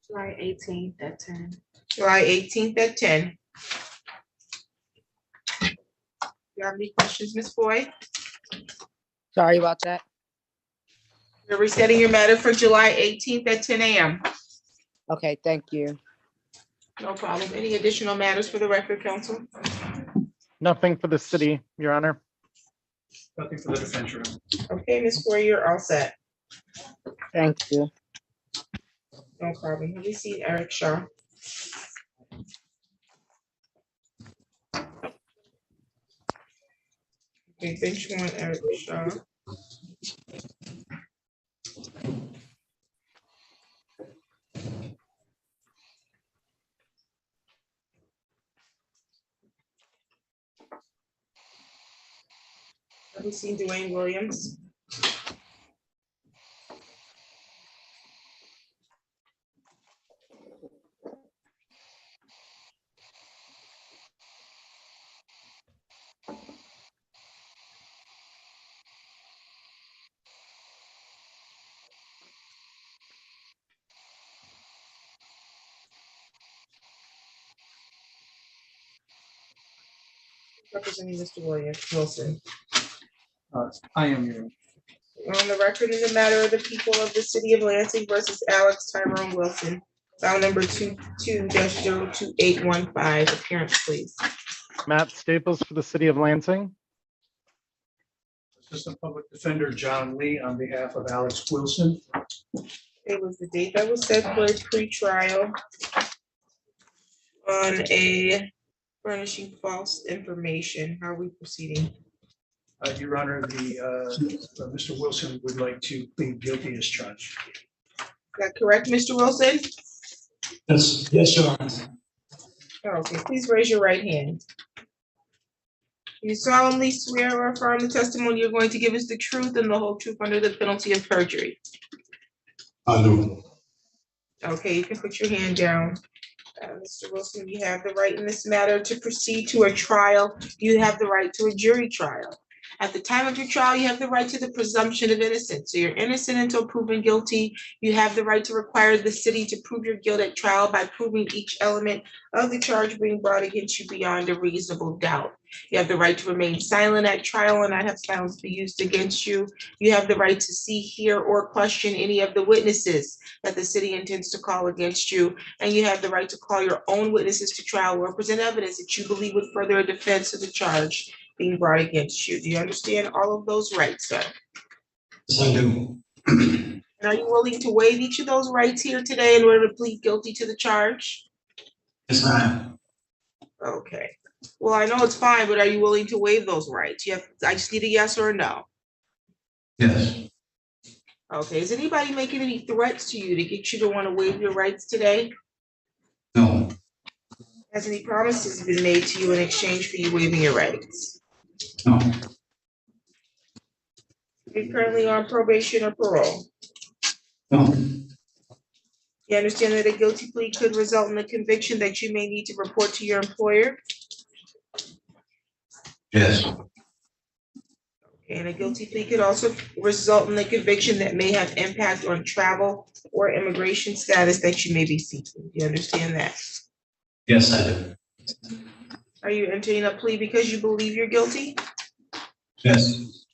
Speaker 1: July 18th at 10. July 18th at 10. You have any questions, Ms. Foy?
Speaker 17: Sorry about that.
Speaker 1: You're resetting your matter for July 18th at 10 a.m.
Speaker 17: Okay, thank you.
Speaker 1: No problem. Any additional matters for the record, counsel?
Speaker 14: Nothing for the city, Your Honor.
Speaker 6: Nothing for the defense, Your Honor.
Speaker 1: Okay, Ms. Foy, you're all set.
Speaker 17: Thank you.
Speaker 1: No problem. Have you seen Eric Shaw? Okay, bench one, Eric Shaw. Have we seen Dwayne Williams? Representing Mr. Wilson.
Speaker 6: I am here.
Speaker 1: On the record in the matter of the people of the city of Lansing versus Alex Tyrone Wilson, file number 22-02815, appearance please.
Speaker 14: Matt Staples for the city of Lansing.
Speaker 6: Assistant Public Defender John Lee on behalf of Alex Wilson.
Speaker 1: It was the date that was set for a pretrial on a furnishing false information. How are we proceeding?
Speaker 6: Your Honor, Mr. Wilson would like to plead guilty as charged.
Speaker 1: Is that correct, Mr. Wilson?
Speaker 16: Yes, Your Honor.
Speaker 1: Okay, please raise your right hand. You solemnly swear or affirm the testimony you're going to give us the truth and the whole truth under the penalty of perjury.
Speaker 16: I do.
Speaker 1: Okay, you can put your hand down. Mr. Wilson, you have the right in this matter to proceed to a trial. You have the right to a jury trial. At the time of your trial, you have the right to the presumption of innocence. So you're innocent until proven guilty. You have the right to require the city to prove your guilt at trial by proving each element of the charge being brought against you beyond a reasonable doubt. You have the right to remain silent at trial and not have silence be used against you. You have the right to see, hear, or question any of the witnesses that the city intends to call against you. And you have the right to call your own witnesses to trial or present evidence that you believe would further a defense of the charge being brought against you. Do you understand all of those rights, sir?
Speaker 16: Yes, I do.
Speaker 1: And are you willing to waive each of those rights here today in order to plead guilty to the charge?
Speaker 16: Yes, I am.
Speaker 1: Okay. Well, I know it's fine, but are you willing to waive those rights? I just need a yes or a no.
Speaker 16: Yes.
Speaker 1: Okay. Is anybody making any threats to you to get you to want to waive your rights today?
Speaker 16: No.
Speaker 1: Has any promises been made to you in exchange for you waiving your rights?
Speaker 16: No.
Speaker 1: Are you currently on probation or parole?
Speaker 16: No.
Speaker 1: You understand that a guilty plea could result in a conviction that you may need to report to your employer?
Speaker 16: Yes.
Speaker 1: And a guilty plea could also result in a conviction that may have impact on travel or immigration status that you may be seeking. Do you understand that?
Speaker 16: Yes, I do.
Speaker 1: Are you entering a plea because you believe you're guilty?
Speaker 16: Yes.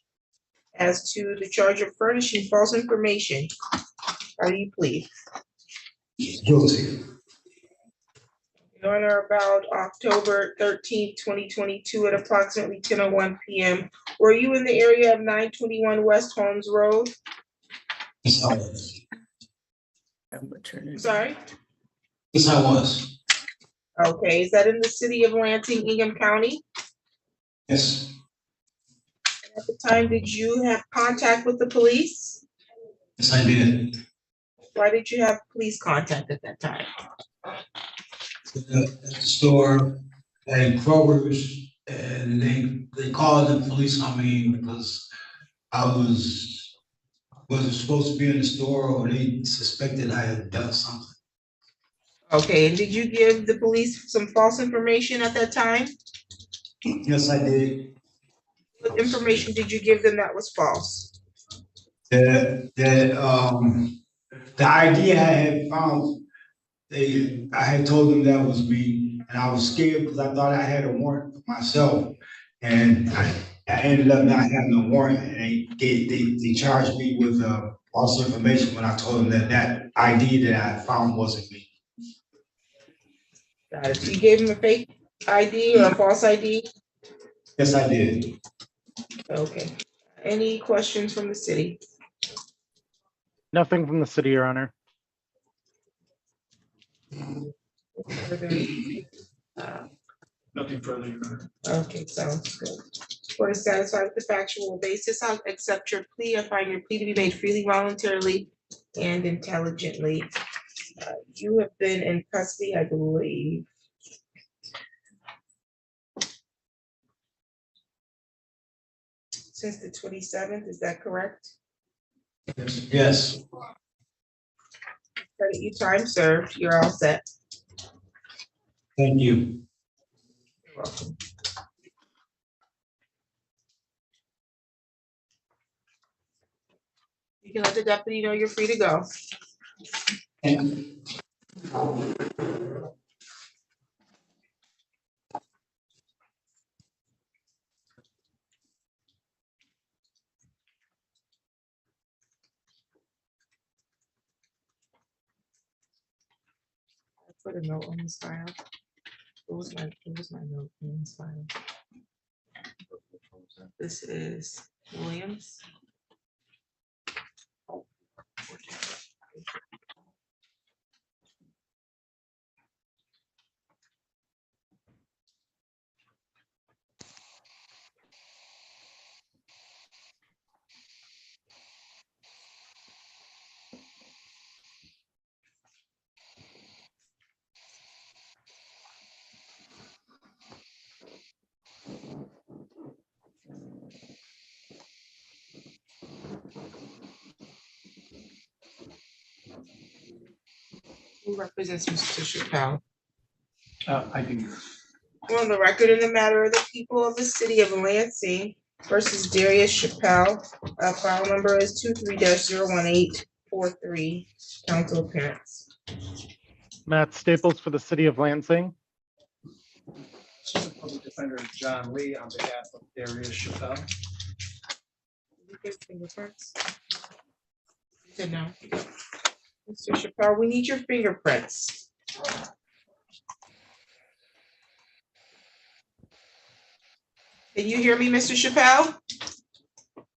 Speaker 1: As to the charge of furnishing false information, how do you plead?
Speaker 16: Guilty.
Speaker 1: On or about October 13th, 2022 at approximately 10:01 p.m. Were you in the area of 921 West Holmes Road?
Speaker 16: Yes, I was.
Speaker 1: Sorry?
Speaker 16: Yes, I was.
Speaker 1: Okay, is that in the city of Lansing, Ingham County?
Speaker 16: Yes.
Speaker 1: At the time, did you have contact with the police?
Speaker 16: Yes, I did.
Speaker 1: Why did you have police contact at that time?
Speaker 16: At the store at Kroger's, and they called the police on me because I wasn't supposed to be in the store, or they suspected I had done something.
Speaker 1: Okay, and did you give the police some false information at that time?
Speaker 16: Yes, I did.
Speaker 1: What information did you give them that was false?
Speaker 16: The ID I had found, I had told them that was me, and I was scared because I thought I had a warrant for myself, and I ended up not having a warrant, and they charged me with false information when I told them that ID that I found wasn't me.
Speaker 1: Got it. So you gave them a fake ID or a false ID?
Speaker 16: Yes, I did.
Speaker 1: Okay. Any questions from the city?
Speaker 14: Nothing from the city, Your Honor.
Speaker 6: Nothing further, Your Honor.
Speaker 1: Okay, sounds good. Court is satisfied with the factual basis. I'll accept your plea. I find your plea to be made freely, voluntarily, and intelligently. You have been in custody, I believe. Since the 27th, is that correct?
Speaker 6: Yes.
Speaker 1: Credit you time served. You're all set.
Speaker 6: Thank you.
Speaker 1: You're welcome. You can let the deputy know you're free to go.
Speaker 6: And
Speaker 1: I put a note on this file. What was my note in this file? This is Williams. Who represents Mr. Chappelle?
Speaker 6: I do.
Speaker 1: On the record in the matter of the people of the city of Lansing versus Darius Chappelle, file number is 23-01843, council appearance.
Speaker 14: Matt Staples for the city of Lansing.
Speaker 6: Assistant Public Defender John Lee on behalf of Darius Chappelle.
Speaker 1: You get fingerprints? You said no. Mr. Chappelle, we need your fingerprints. Can you hear me, Mr. Chappelle?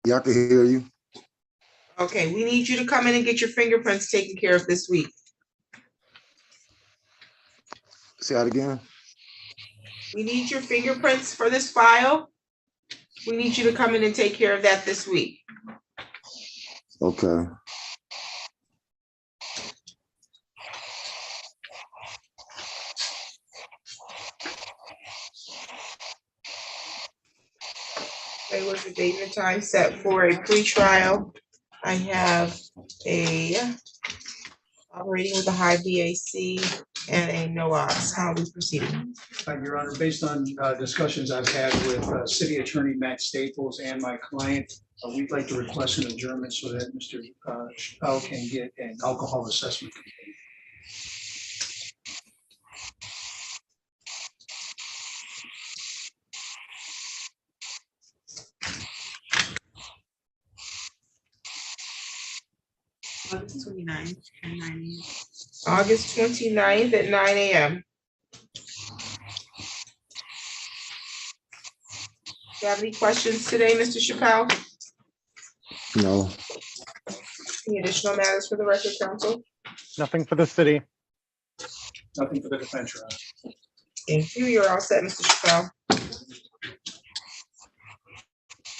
Speaker 15: Yeah, I can hear you.
Speaker 1: Okay, we need you to come in and get your fingerprints taken care of this week.
Speaker 15: Say that again.
Speaker 1: We need your fingerprints for this file. We need you to come in and take care of that this week.
Speaker 15: Okay.
Speaker 1: Okay, was the date and the time set for a pretrial? I have a operating with a high BAC and a no ops. How are we proceeding?
Speaker 6: Your Honor, based on discussions I've had with City Attorney Matt Staples and my client, we'd like to request an adjournment so that Mr. Chappelle can get an alcohol assessment.
Speaker 4: August 29th at 9 a.m.
Speaker 1: August 29th at 9 a.m. Do you have any questions today, Mr. Chappelle?
Speaker 15: No.
Speaker 1: Any additional matters for the record, counsel?
Speaker 14: Nothing for the city.
Speaker 6: Nothing for the defense, Your Honor.
Speaker 1: Thank you. You're all set, Mr. Chappelle.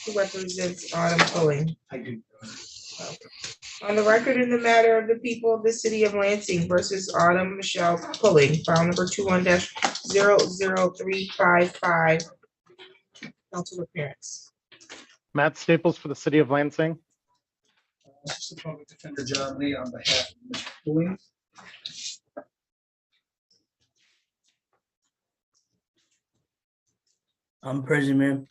Speaker 1: Who represents Autumn Pulling?
Speaker 6: I do.
Speaker 1: On the record in the matter of the people of the city of Lansing versus Autumn Michelle Pulling, file number 21-00355. Council appearance.
Speaker 14: Matt Staples for the city of Lansing.
Speaker 6: Assistant Public Defender John Lee on behalf of Mr. Pulling.
Speaker 21: I'm present, ma'am.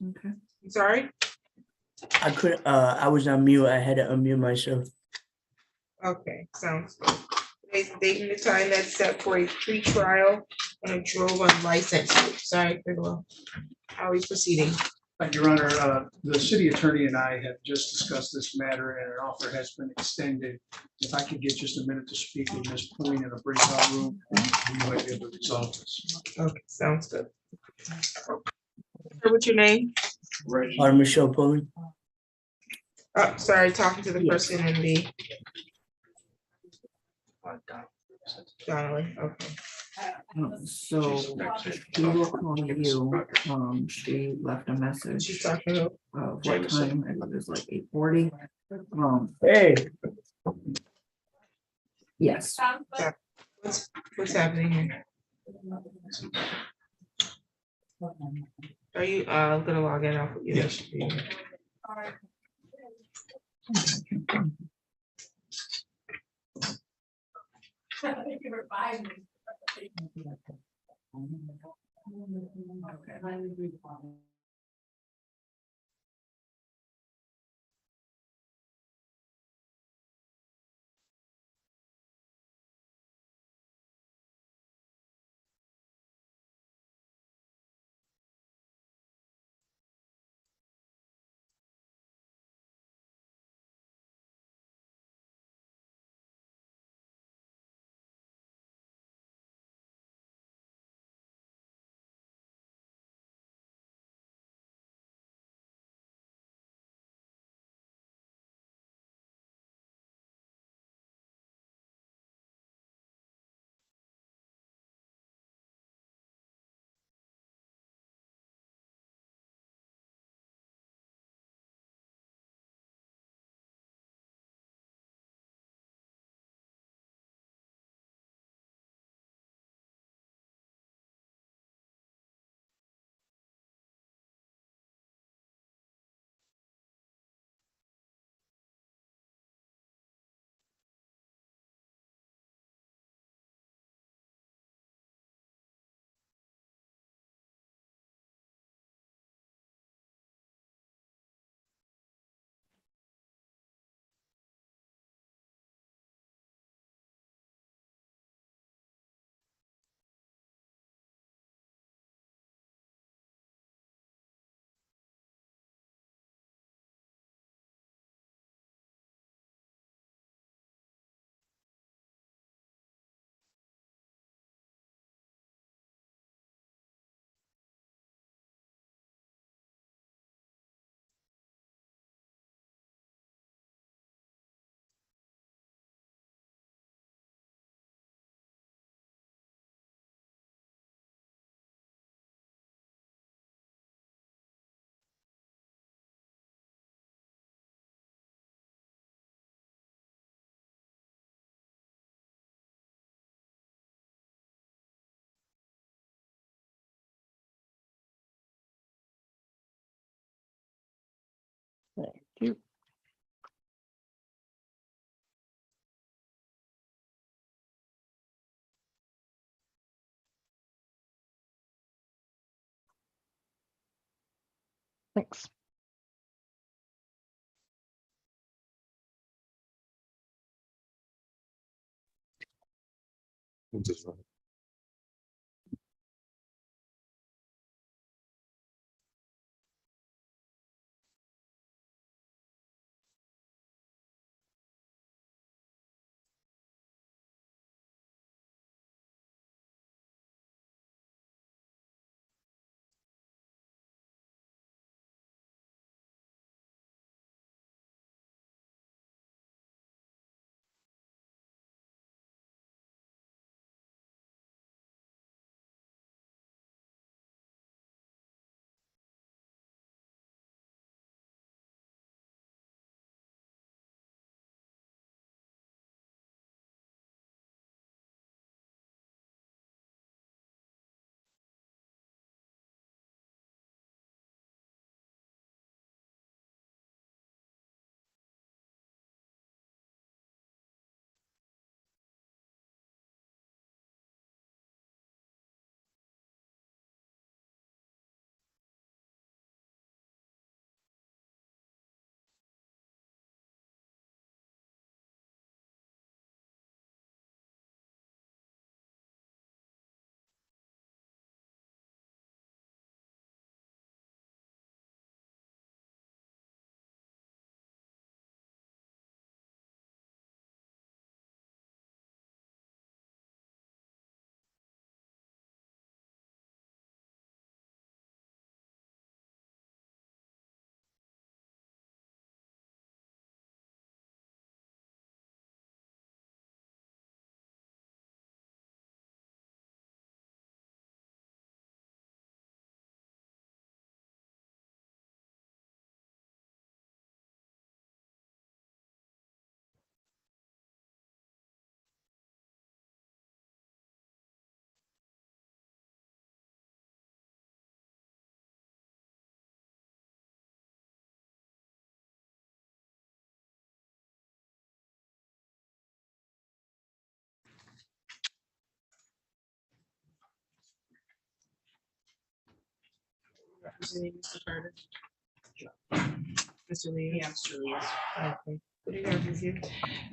Speaker 4: Okay.
Speaker 1: I'm sorry?
Speaker 21: I couldn't, I was on mute. I had to unmute myself.
Speaker 1: Okay, sounds good. Today's the date and the time that's set for a pretrial and a drove unlicensed. Sorry, Bigelow. How are we proceeding?
Speaker 6: Your Honor, the city attorney and I have just discussed this matter and an offer has been extended. If I could get just a minute to speak with Ms. Pulling in a breakout room, we might be able to resolve this.
Speaker 1: Okay, sounds good. What's your name?
Speaker 21: Autumn Michelle Pulling.
Speaker 1: Oh, sorry, talking to the person in the Donnelly, okay.
Speaker 4: So she will call you. She left a message.
Speaker 1: She's talking about.
Speaker 4: Of what time? I think it was like 8:40.
Speaker 6: Hey.
Speaker 4: Yes.
Speaker 1: What's happening here? Are you gonna log in off? Yes.
Speaker 17: Thank you. Thanks.
Speaker 1: representing Mr. Carter? Mr. Lee?
Speaker 3: Yeah, Mr. Lee.
Speaker 1: Okay. What do you have with you?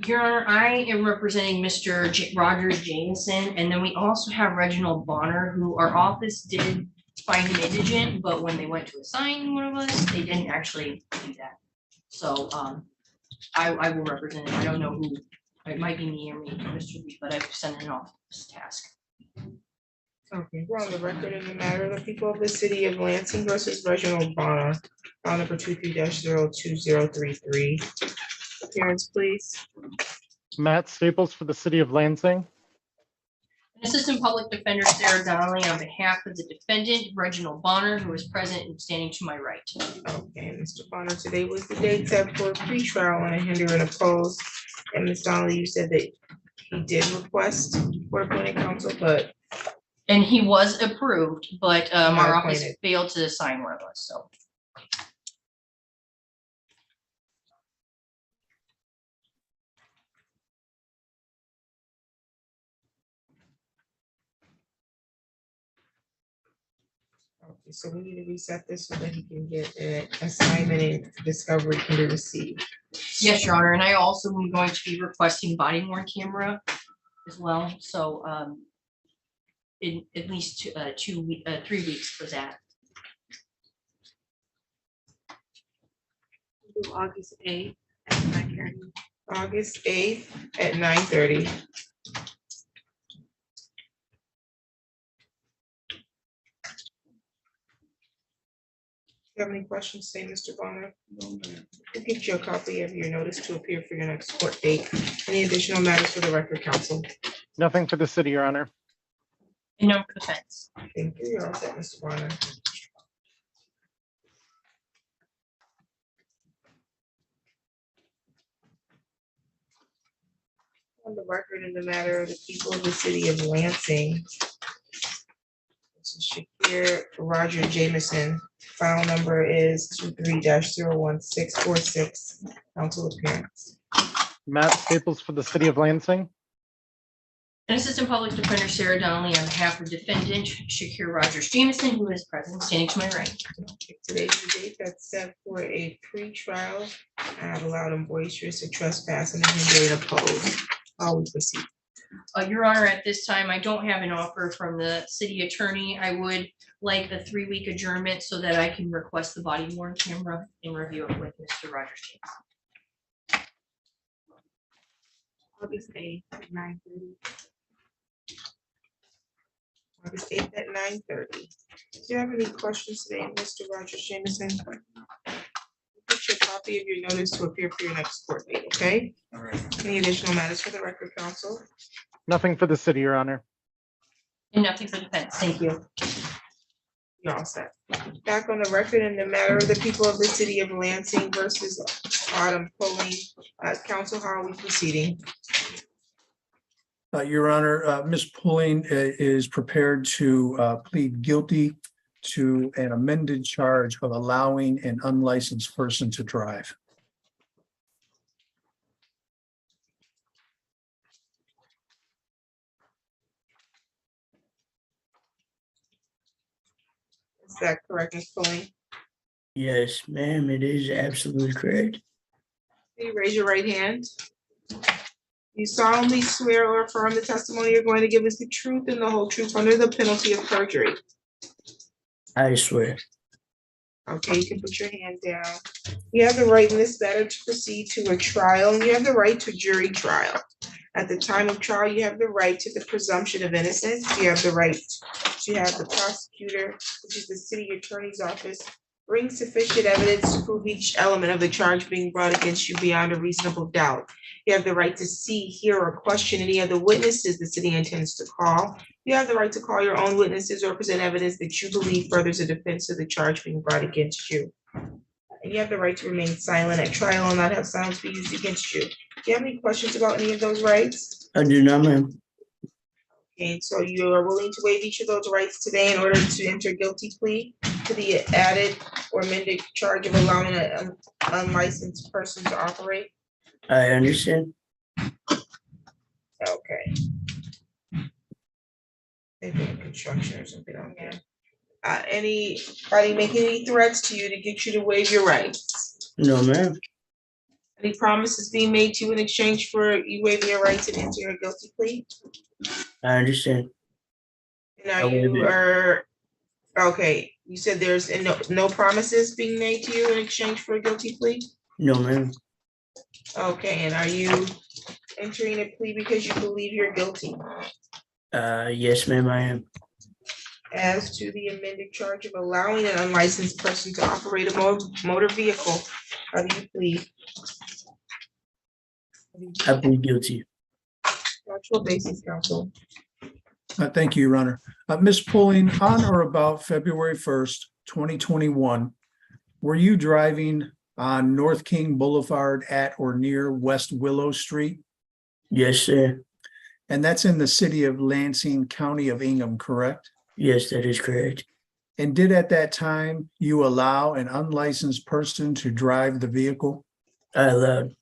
Speaker 3: Your Honor, I am representing Mr. Rogers Jameson, and then we also have Reginald Bonner, who our office did find him indigent, but when they went to assign one of us, they didn't actually do that. So I will represent him. I don't know who, it might be me or maybe Mr. Lee, but I've sent an office task.
Speaker 1: Okay, we're on the record in the matter of the people of the city of Lansing versus Reginald Bonner, file number 23-02033. Appearance, please.
Speaker 14: Matt Staples for the city of Lansing.
Speaker 3: Assistant Public Defender Sarah Donnelly on behalf of the defendant Reginald Bonner, who is present and standing to my right.
Speaker 1: Okay, Mr. Bonner, today was the date set for pretrial on a hinder and oppose. And Ms. Donnelly, you said that he did request court appointed counsel, but.
Speaker 3: And he was approved, but
Speaker 1: Not
Speaker 3: our office
Speaker 1: appointed.
Speaker 3: failed to assign one of us, so.
Speaker 1: Okay, so we need to reset this so that he can get an assignment and discovery can be received.
Speaker 3: Yes, Your Honor, and I also am going to be requesting body worn camera as well, so in at least 3 weeks for that.
Speaker 4: Do August 8th at 9:30.
Speaker 1: August 8th at 9:30. Do you have any questions, say, Mr. Bonner? We'll get you a copy of your notice to appear for your next court date. Any additional matters for the record, counsel?
Speaker 14: Nothing for the city, Your Honor.
Speaker 3: And no defense.
Speaker 1: Thank you. You're all set, Mr. Bonner. On the record in the matter of the people of the city of Lansing. This is Shakir Roger Jameson. File number is 23-01646. Council appearance.
Speaker 14: Matt Staples for the city of Lansing.
Speaker 3: And Assistant Public Defender Sarah Donnelly on behalf of defendant Shakir Rogers Jameson, who is present, standing to my right.
Speaker 1: Today's the date that's set for a pre-trial. I have allowed him boisterous to trespass and hinder and oppose. How we proceed.
Speaker 3: Your Honor, at this time, I don't have an offer from the city attorney. I would like a 3-week adjournment so that I can request the body worn camera and review it with Mr. Rogers Jameson.
Speaker 4: August 8th at 9:30.
Speaker 1: August 8th at 9:30. Do you have any questions today, Mr. Rogers Jameson? Get your copy of your notice to appear for your next court date, okay?
Speaker 6: All right.
Speaker 1: Any additional matters for the record, counsel?
Speaker 14: Nothing for the city, Your Honor.
Speaker 3: And nothing for defense. Thank you.
Speaker 1: You're all set. Back on the record in the matter of the people of the city of Lansing versus Autumn Polling. Counsel, how are we proceeding?
Speaker 6: Your Honor, Ms. Pulling is prepared to plead guilty to an amended charge of allowing an unlicensed person to drive.
Speaker 1: Is that correct, Ms. Polling?
Speaker 21: Yes, ma'am, it is absolutely correct.
Speaker 1: Can you raise your right hand? You solemnly swear or affirm the testimony you're going to give is the truth and the whole truth under the penalty of perjury.
Speaker 21: I swear.
Speaker 1: Okay, you can put your hand down. You have the right in this matter to proceed to a trial, and you have the right to jury trial. At the time of trial, you have the right to the presumption of innocence. You have the right to have the prosecutor, which is the city attorney's office, bring sufficient evidence to prove each element of the charge being brought against you beyond a reasonable doubt. You have the right to see, hear, or question any of the witnesses the city intends to call. You have the right to call your own witnesses or present evidence that you believe furthers a defense of the charge being brought against you. And you have the right to remain silent at trial and not have silence be used against you. Do you have any questions about any of those rights?
Speaker 21: I do not, ma'am.
Speaker 1: Okay, so you are willing to waive each of those rights today in order to enter a guilty plea to the added or amended charge of allowing an unlicensed person to operate?
Speaker 21: I understand.
Speaker 1: Okay. Maybe in construction or something on here. Anybody making any threats to you to get you to waive your rights?
Speaker 21: No, ma'am.
Speaker 1: Any promises being made to you in exchange for you waiving your rights and entering a guilty plea?
Speaker 21: I understand.
Speaker 1: Now
Speaker 21: I waive
Speaker 1: you
Speaker 21: it.
Speaker 1: are, okay, you said there's no promises being made to you in exchange for a guilty plea?
Speaker 21: No, ma'am.
Speaker 1: Okay, and are you entering a plea because you believe you're guilty?
Speaker 21: Yes, ma'am, I am.
Speaker 1: As to the amended charge of allowing an unlicensed person to operate a motor vehicle, how do you plead?
Speaker 21: I plead guilty.
Speaker 1: Factual basis, counsel.
Speaker 6: Thank you, Your Honor. Ms. Pulling, on or about February 1st, 2021, were you driving on North King Boulevard at or near West Willow Street?
Speaker 21: Yes, sir.
Speaker 6: And that's in the city of Lansing, County of Ingham, correct?
Speaker 21: Yes, that is correct.
Speaker 6: And did at that time you allow an unlicensed person to drive the vehicle?
Speaker 21: I allowed.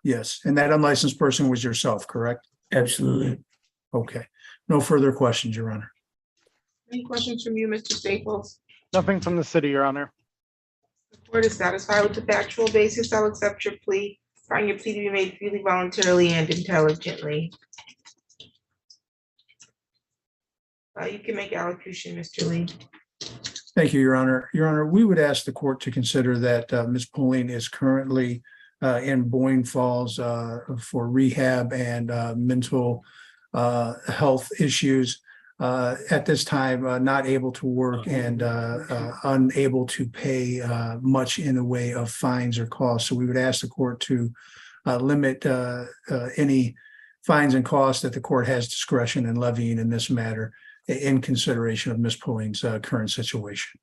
Speaker 6: Yes, and that unlicensed person was yourself, correct?
Speaker 21: Absolutely.
Speaker 6: Okay, no further questions, Your Honor.
Speaker 1: Any questions from you, Mr. Staples?
Speaker 14: Nothing from the city, Your Honor.
Speaker 1: The court is satisfied with the factual basis. I'll accept your plea. Find your plea to be made freely, voluntarily, and intelligently. You can make allocution, Mr. Lee.
Speaker 6: Thank you, Your Honor. Your Honor, we would ask the court to consider that Ms. Pulling is currently in Boyne Falls for rehab and mental health issues. At this time, not able to work and unable to pay much in the way of fines or costs. So we would ask the court to limit any fines and costs that the court has discretion in levying in this matter in consideration of Ms. Pulling's current situation.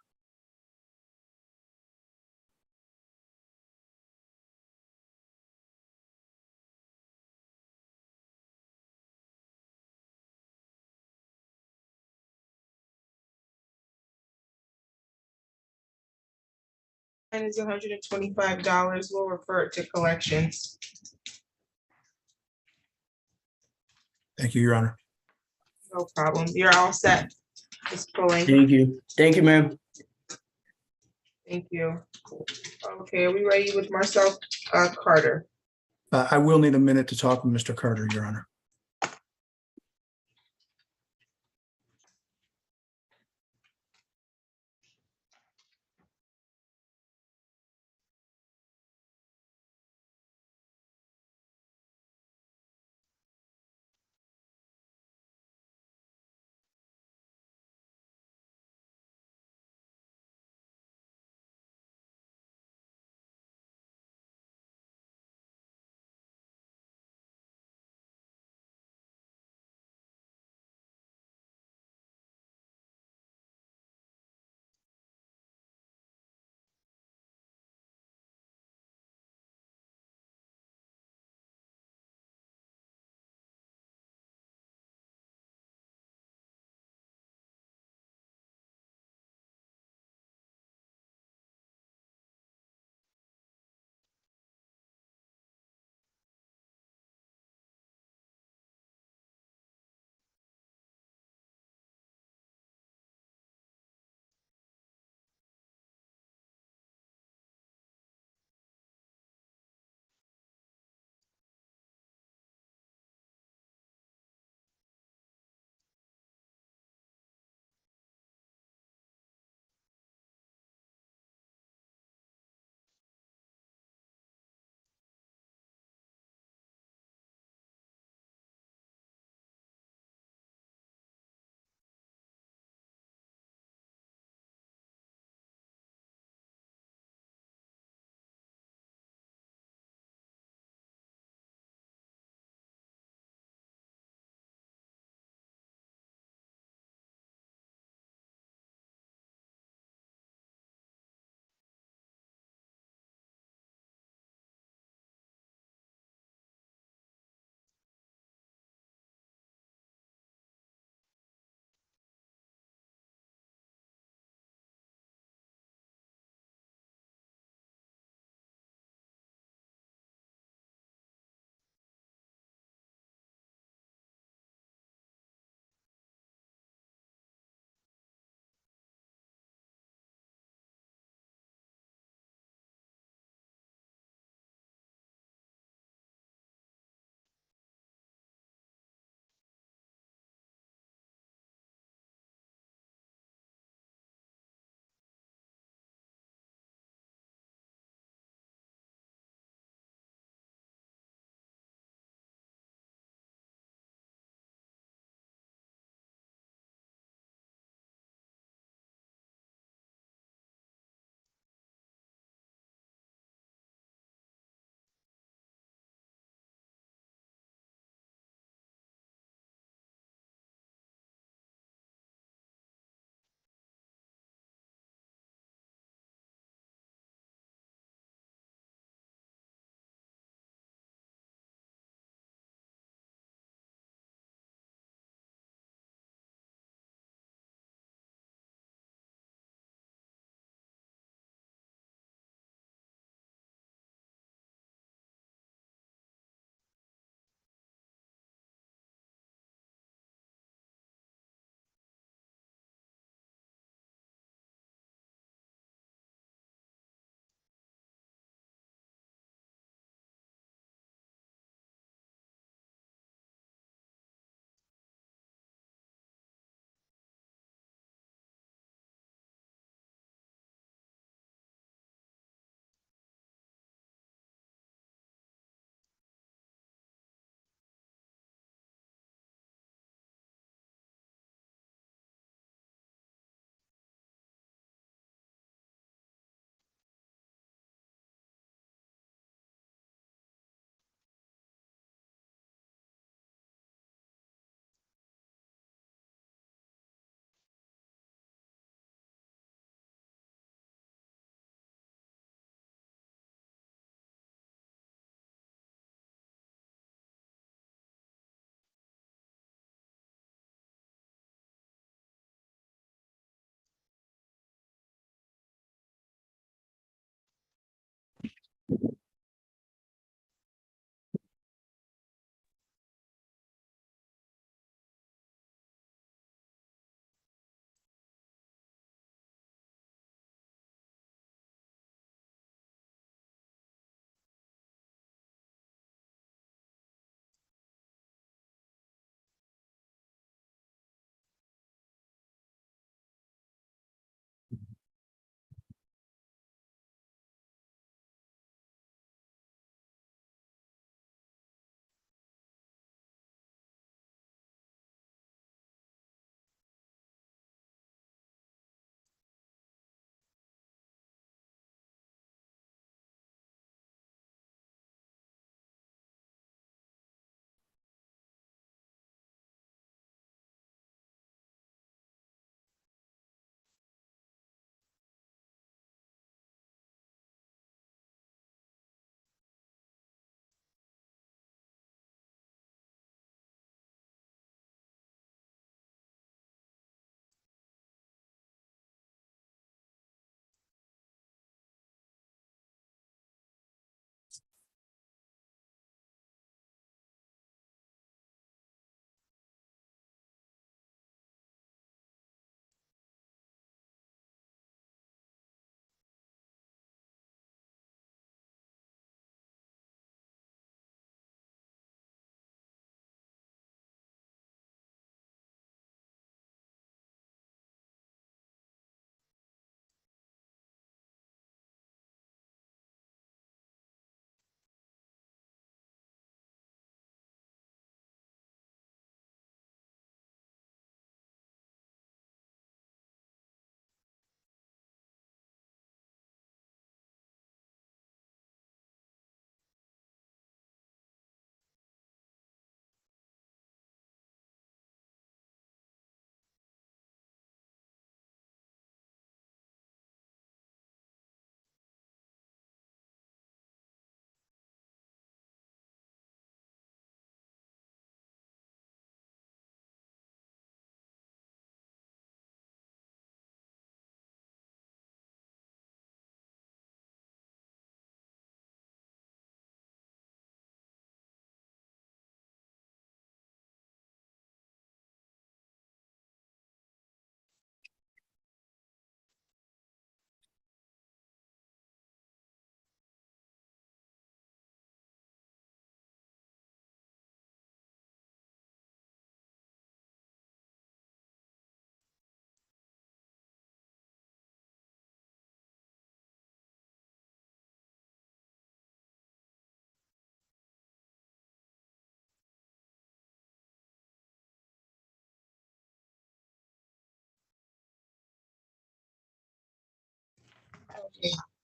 Speaker 1: Fine is $125. We'll refer it to collections.
Speaker 6: Thank you, Your Honor.
Speaker 1: No problem. You're all set, Ms. Pulling.
Speaker 21: Thank you. Thank you, ma'am.
Speaker 1: Thank you. Okay, are we ready with Marcel Carter?
Speaker 6: I will need a minute to talk with Mr. Carter, Your Honor.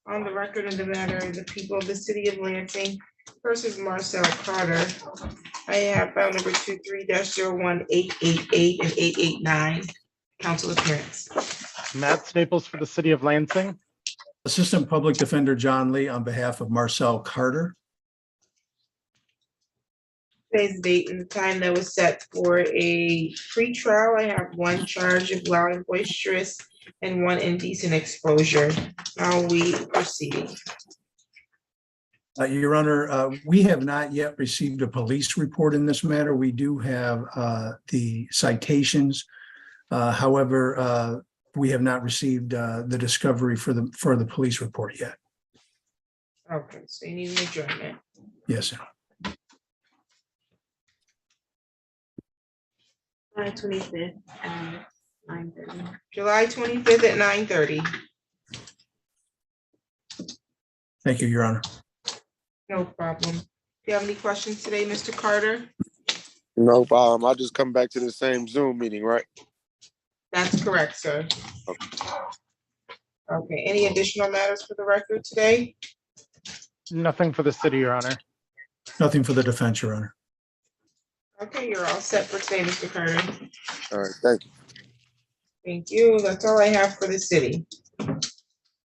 Speaker 1: On the record of the matter, the people of the city of Lansing versus Marcel Carter. I have file number 23-01-888 and 889. Council appearance.
Speaker 14: Matt Staples for the city of Lansing.
Speaker 6: Assistant Public Defender John Lee on behalf of Marcel Carter.
Speaker 1: Today's date and the time that was set for a pretrial. I have one charge of loud and boisterous and one indecent exposure. How are we proceeding?
Speaker 6: Your Honor, we have not yet received a police report in this matter. We do have the citations. However, we have not received the discovery for the police report yet.
Speaker 1: Okay, so you need an adjournment.
Speaker 6: Yes, sir.
Speaker 4: July 25th at 9:30.
Speaker 1: July 25th at 9:30.
Speaker 6: Thank you, Your Honor.
Speaker 1: No problem. Do you have any questions today, Mr. Carter?
Speaker 15: No problem. I'll just come back to the same Zoom meeting, right?
Speaker 1: That's correct, sir. Okay, any additional matters for the record today?
Speaker 14: Nothing for the city, Your Honor.
Speaker 6: Nothing for the defense, Your Honor.
Speaker 1: Okay, you're all set for today, Mr. Carter.
Speaker 15: All right, thank you.
Speaker 1: Thank you. That's all I have for the city.